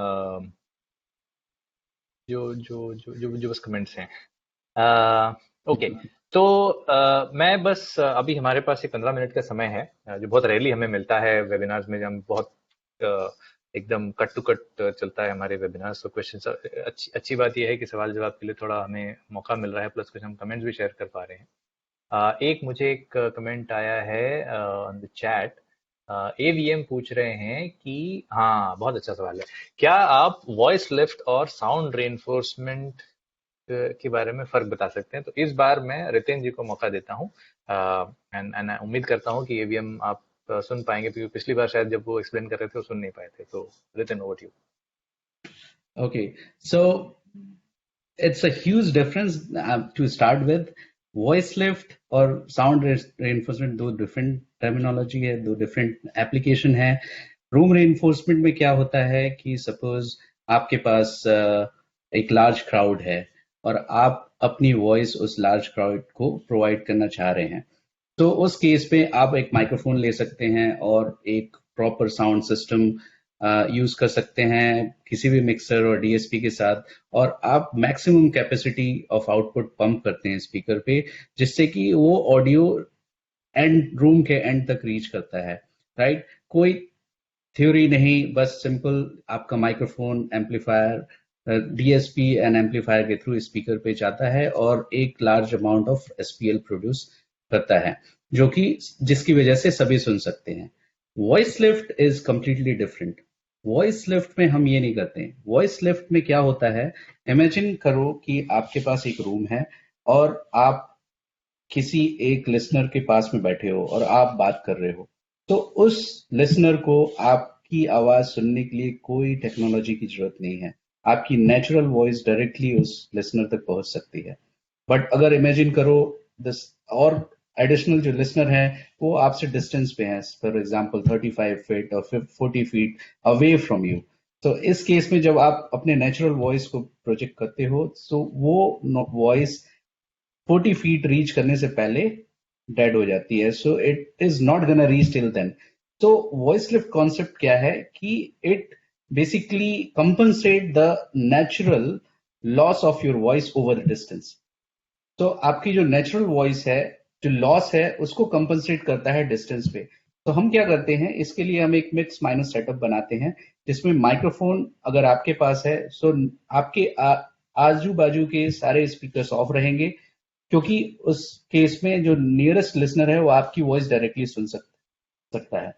जो बस कमेंट्स हैं। ओके। तो मैं बस अभी हमारे पास ये 15 मिनट का समय है, जो बहुत रेयरली हमें मिलता है वेबिनार्स में, जब हम बहुत अ, एकदम कट टू कट चलता है हमारे वेबिनार्स। तो क्वेश्चन, अच्छी अच्छी बात यह है कि सवाल जवाब के लिए थोड़ा हमें मौका मिल रहा है, प्लस कुछ हम कमेंट्स भी शेयर कर पा रहे हैं। एक मुझे एक कमेंट आया है ऑन द चैट। एवीएम पूछ रहे हैं कि, हाँ बहुत अच्छा सवाल है, क्या आप वॉइस लिफ्ट और साउंड रेनफोर्समेंट के बारे में फर्क बता सकते हैं? तो इस बार मैं रितेन जी को मौका देता हूँ, एंड उम्मीद करता हूँ कि एवीएम आप सुन पाएंगे, क्योंकि पिछली बार शायद जब वो एक्सप्लेन कर रहे थे वो सुन नहीं पाए थे। तो Riten, over to you.
Okay, so it's a huge difference to start with. Voice lift और sound reinforcement दो different terminology है, दो different application है. Room reinforcement में क्या होता है कि suppose आपके पास एक large crowd है और आप अपनी voice उस large crowd को provide करना चाह रहे हैं, तो उस केस पे आप एक माइक्रोफोन ले सकते हैं और एक प्रॉपर साउंड सिस्टम यूज कर सकते हैं किसी भी मिक्सर और डीएसपी के साथ, और आप maximum capacity of output pump करते हैं स्पीकर पे, जिससे कि वो ऑडियो एंड रूम के एंड तक रीच करता है, राइट? कोई थ्योरी नहीं, बस सिंपल आपका microphone amplifier DSP and amplifier के थ्रू स्पीकर पे जाता है और एक large amount of SPL produce करता है, जो कि जिसकी वजह से सभी सुन सकते हैं। Voice lift is completely different. Voice lift में हम ये नहीं करते हैं। वॉइस लिफ्ट में क्या होता है, इमेजिन करो कि आपके पास एक रूम है और आप किसी एक लिसनर के पास में बैठे हो और आप बात कर रहे हो, तो उस लिसनर को आपकी आवाज सुनने के लिए कोई टेक्नोलॉजी की जरूरत नहीं है। आपकी नेचुरल वॉइस डायरेक्टली उस लिसनर तक पहुंच सकती है। बट अगर इमेजिन करो दिस, और एडिशनल जो लिसनर है वो आपसे डिस्टेंस पे है, फॉर एग्जांपल 35 फीट और 40 फीट अवे फ्रॉम यू, तो इस केस में जब आप अपने नेचुरल वॉइस को प्रोजेक्ट करते हो, तो वो वॉइस 40 फीट रीच करने से पहले डेड हो जाती है, so it is not gonna reach till then. तो वॉइस लिफ्ट कॉन्सेप्ट क्या है कि it basically compensate the natural loss of your voice over the distance. तो आपकी जो नेचुरल वॉइस है, जो लॉस है, उसको कंपनसेट करता है डिस्टेंस पे। तो हम क्या करते हैं, इसके लिए हम एक मिक्स माइनस सेटअप बनाते हैं, जिसमें माइक्रोफोन अगर आपके पास है, सो आपके आजू बाजू के सारे स्पीकर्स ऑफ रहेंगे, क्योंकि उस केस में जो नियरेस्ट लिसनर है वो आपकी वॉइस डायरेक्टली सुन सकता है।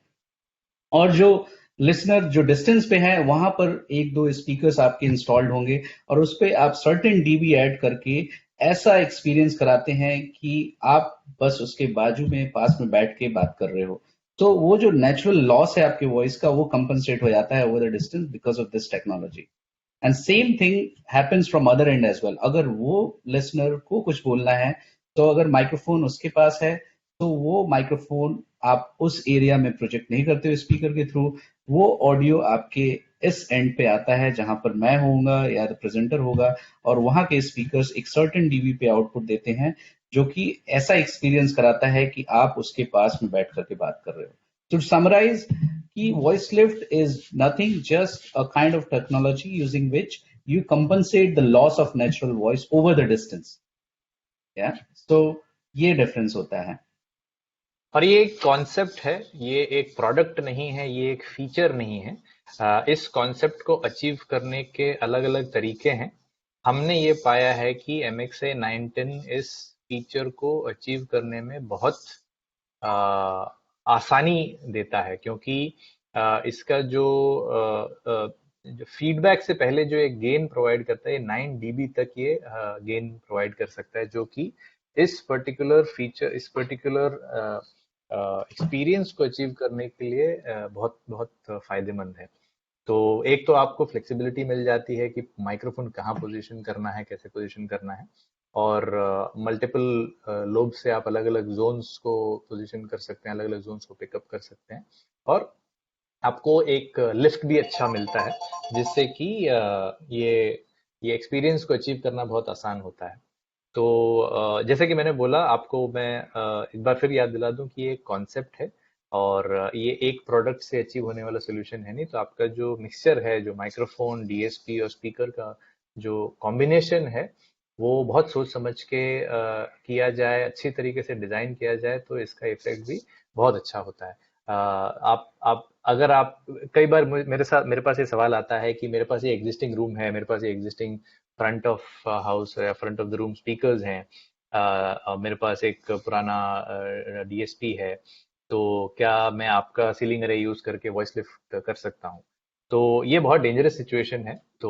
और जो लिसनर जो डिस्टेंस पे है वहां पर एक दो स्पीकर्स आपके इंस्टॉल्ड होंगे, और उस पे आप सर्टेन डीबी ऐड करके ऐसा एक्सपीरियंस कराते हैं कि आप बस उसके बाजू में पास में बैठ के बात कर रहे हो। तो वो जो नेचुरल लॉस है आपके वॉइस का, वो कंपनसेट हो जाता है over the distance because of this technology. And same thing happens from other end as well. अगर वो लिसनर को कुछ बोलना है, तो अगर माइक्रोफोन उसके पास है, तो वो माइक्रोफोन आप उस एरिया में प्रोजेक्ट नहीं करते हो स्पीकर के थ्रू, वो ऑडियो आपके इस एंड पे आता है जहां पर मैं होऊंगा या प्रेजेंटर होगा, और वहां के स्पीकर्स एक सर्टेन डीबी पे आउटपुट देते हैं, जो कि ऐसा एक्सपीरियंस कराता है कि आप उसके पास में बैठ करके बात कर रहे हो। To summarize, key voice lift is nothing, just a kind of technology using which you compensate the loss of natural voice over the distance. Yeah. So ये डिफरेंस होता है।
और ये एक कॉन्सेप्ट है, ये एक प्रोडक्ट नहीं है, ये एक फीचर नहीं है। इस कॉन्सेप्ट को अचीव करने के अलग अलग तरीके हैं। हमने ये पाया है कि MXA 910 इस फीचर को अचीव करने में बहुत आ, आसानी देता है, क्योंकि इसका जो फीडबैक से पहले जो एक गेन प्रोवाइड करता है, 9 dB तक ये गेन प्रोवाइड कर सकता है, जो कि इस पर्टिकुलर फीचर, इस पर्टिकुलर एक्सपीरियंस को अचीव करने के लिए बहुत बहुत फायदेमंद है। तो एक तो आपको फ्लेक्सिबिलिटी मिल जाती है कि माइक्रोफोन कहाँ पोजीशन करना है, कैसे पोजीशन करना है, और मल्टीपल लोब से आप अलग अलग जोन्स को पोजीशन कर सकते हैं, अलग अलग जोन्स को पिकअप कर सकते हैं, और आपको एक लिफ्ट भी अच्छा मिलता है, जिससे कि ये एक्सपीरियंस को अचीव करना बहुत आसान होता है। तो जैसे कि मैंने बोला आपको, मैं एक बार फिर याद दिला दूं कि ये कॉन्सेप्ट है, और ये एक प्रोडक्ट से अचीव होने वाला सोल्यूशन है नहीं। तो आपका जो मिक्सचर है, जो माइक्रोफोन, डीएसपी और स्पीकर का जो कॉम्बिनेशन है, वो बहुत सोच समझ के किया जाए, अच्छी तरीके से डिजाइन किया जाए, तो इसका इफेक्ट भी बहुत अच्छा होता है। आप अगर आप कई बार मेरे पास ये सवाल आता है कि मेरे पास ये एग्जिस्टिंग रूम है, मेरे पास ये एग्जिस्टिंग फ्रंट ऑफ हाउस या front of the room speakers हैं, मेरे पास एक पुराना डीएसपी है, तो क्या मैं आपका सीलिंग अरे यूज करके वॉइस लिफ्ट कर सकता हूँ? तो ये बहुत डेंजरस सिचुएशन है। तो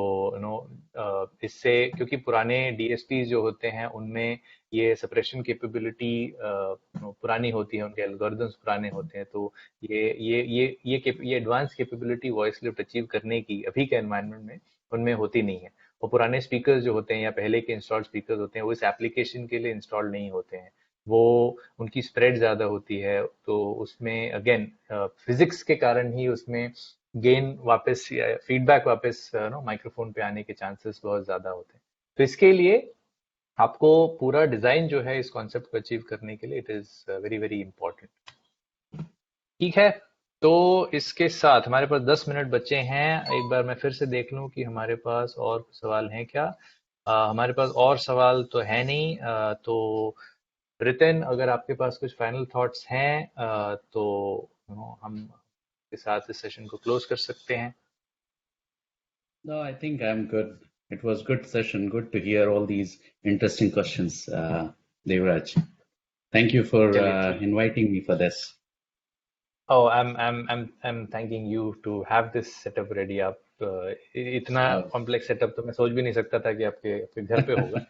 इससे, क्योंकि पुराने डीएसपी जो होते हैं उनमें ये सप्रेशन कैपेबिलिटी पुरानी होती है, उनके एल्गोरिदम्स पुराने होते हैं, तो ये advance capability voice lift achieve करने की अभी के एनवायरनमेंट में उनमें होती नहीं है। और पुराने स्पीकर्स जो होते हैं या पहले के इंस्टॉल्ड स्पीकर्स होते हैं वो इस एप्लीकेशन के लिए इंस्टॉल्ड नहीं होते हैं, वो उनकी स्प्रेड ज्यादा होती है, तो उसमें अगेन फिजिक्स के कारण ही उसमें गेन वापस या फीडबैक वापस नो माइक्रोफोन पे आने के चांसेस बहुत ज्यादा होते हैं। तो इसके लिए आपको पूरा डिजाइन जो है इस कॉन्सेप्ट को अचीव करने के लिए, it is very very important. ठीक है, तो इसके साथ हमारे पास 10 मिनट बचे हैं। एक बार मैं फिर से देख लूं कि हमारे पास और सवाल हैं क्या। हमारे पास और सवाल तो है नहीं। तो रितिन, अगर आपके पास कुछ फाइनल थॉट्स हैं तो हम के साथ इस सेशन को क्लोज कर सकते हैं।
No, I think I'm good. It was good session. Good to hear all these interesting questions, Devraj. Thank you for
चलिए ठीक।
inviting me for this.
Oh, I'm thanking you to have this setup ready। आप इतना
Oh,
complex setup तो मैं सोच भी नहीं सकता था कि आपके आपके घर पे होगा।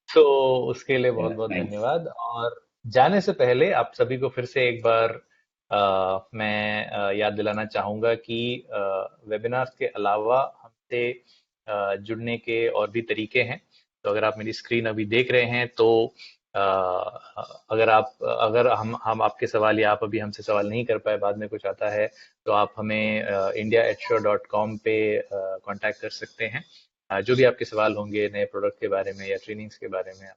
तो उसके लिए बहुत
yeah,
बहुत
thanks.
धन्यवाद। और जाने से पहले आप सभी को फिर से एक बार मैं याद दिलाना चाहूंगा कि वेबिनार के अलावा हमसे जुड़ने के और भी तरीके हैं। तो अगर आप मेरी स्क्रीन अभी देख रहे हैं तो अगर हम आपके सवाल या आप अभी हमसे सवाल नहीं कर पाए, बाद में कुछ आता है, तो आप हमें india@shure.com पे कांटेक्ट कर सकते हैं। जो भी आपके सवाल होंगे नए प्रोडक्ट के बारे में या ट्रेनिंग्स के बारे में,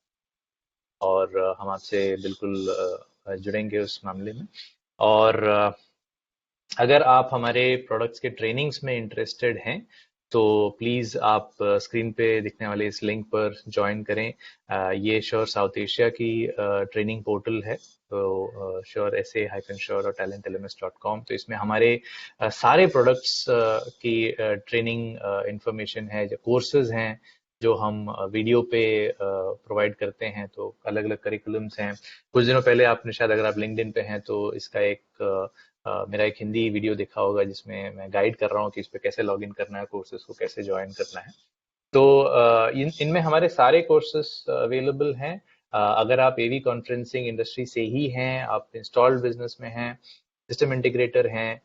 और हम आपसे बिल्कुल जुड़ेंगे उस मामले में। और अगर आप हमारे प्रोडक्ट्स के ट्रेनिंग्स में इंटरेस्टेड हैं तो प्लीज़ आप स्क्रीन पे दिखने वाले इस लिंक पर ज्वाइन करें। ये श्योर साउथ एशिया की ट्रेनिंग पोर्टल है, तो श्योर SA-श्योर और talentlms.com। तो इसमें हमारे सारे प्रोडक्ट्स की ट्रेनिंग इंफॉर्मेशन है, जो कोर्सेज हैं जो हम वीडियो पे प्रोवाइड करते हैं, तो अलग अलग करिकुलम्स हैं। कुछ दिनों पहले आपने शायद, अगर आप लिंक्डइन पे हैं तो इसका मेरा एक हिंदी वीडियो देखा होगा जिसमें मैं गाइड कर रहा हूँ कि इस पे कैसे लॉग इन करना है, कोर्सेज को कैसे ज्वाइन करना है। तो इनमें हमारे सारे कोर्सेज अवेलेबल हैं। अगर आप एवी कॉन्फ्रेंसिंग इंडस्ट्री से ही हैं, आप इंस्टॉल्ड बिजनेस में हैं, सिस्टम इंटीग्रेटर हैं,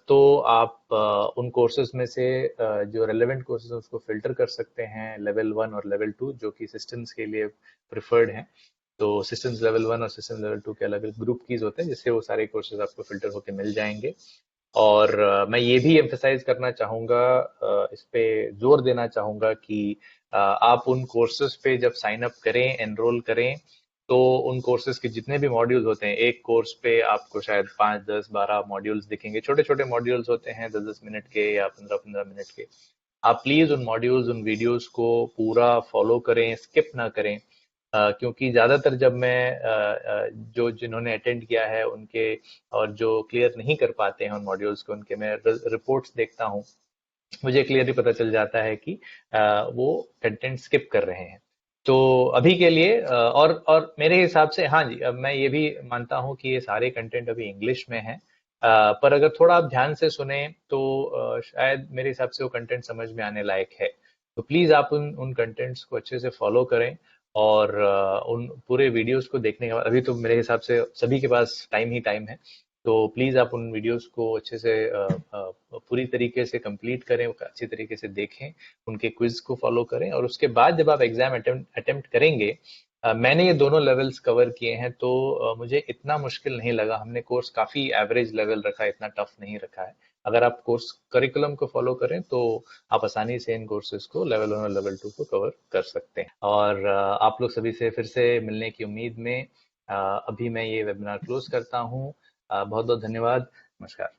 तो आप उन कोर्सेज में से जो रेलेवेंट कोर्सेज उसको फिल्टर कर सकते हैं, लेवल 1 और लेवल 2 जो कि सिस्टम्स के लिए प्रिफर्ड हैं। तो सिस्टम्स लेवल 1 और सिस्टम लेवल 2 के अलग अलग ग्रुप कीज होते हैं, जिससे वो सारे कोर्सेज आपको फिल्टर होके मिल जाएंगे। और मैं ये भी एम्फेसाइज करना चाहूंगा, इस पे जोर देना चाहूंगा कि आप उन कोर्सेज पे जब साइन अप करें, एनरोल करें, तो उन कोर्सेज के जितने भी मॉड्यूल्स होते हैं, एक कोर्स पे आपको शायद 5 10 12 मॉड्यूल्स दिखेंगे, छोटे छोटे मॉड्यूल्स होते हैं 10 10 मिनट के या 15 15 मिनट के। आप प्लीज उन मॉड्यूल्स, उन वीडियोस को पूरा फॉलो करें, स्किप ना करें। क्योंकि ज्यादातर जब मैं जो जिन्होंने अटेंड किया है उनके, और जो क्लियर नहीं कर पाते हैं उन मॉड्यूल्स को, उनके मैं रिपोर्ट्स देखता हूँ, मुझे क्लियरली पता चल जाता है कि वो कंटेंट स्किप कर रहे हैं। तो अभी के लिए और मेरे हिसाब से, हाँ जी, अब मैं ये भी मानता हूँ कि ये सारे कंटेंट अभी इंग्लिश में है, पर अगर थोड़ा आप ध्यान से सुने तो शायद मेरे हिसाब से वो कंटेंट समझ में आने लायक है। तो प्लीज आप उन उन कंटेंट्स को अच्छे से फॉलो करें। और उन पूरे वीडियोस को देखने के बाद, अभी तो मेरे हिसाब से सभी के पास टाइम ही टाइम है, तो प्लीज आप उन वीडियोस को अच्छे से पूरी तरीके से कंप्लीट करें, अच्छी तरीके से देखें, उनके क्विज को फॉलो करें, और उसके बाद जब आप एग्जाम अटेम्प्ट करेंगे, मैंने ये दोनों लेवल्स कवर किए हैं, तो मुझे इतना मुश्किल नहीं लगा। हमने कोर्स काफी एवरेज लेवल रखा है, इतना टफ नहीं रखा है। अगर आप कोर्स करिकुलम को फॉलो करें तो आप आसानी से इन कोर्सेज को लेवल 1 और लेवल 2 को कवर कर सकते हैं। और आप लोग सभी से फिर से मिलने की उम्मीद में अभी मैं ये वेबिनार क्लोज करता हूँ। बहुत बहुत धन्यवाद। नमस्कार।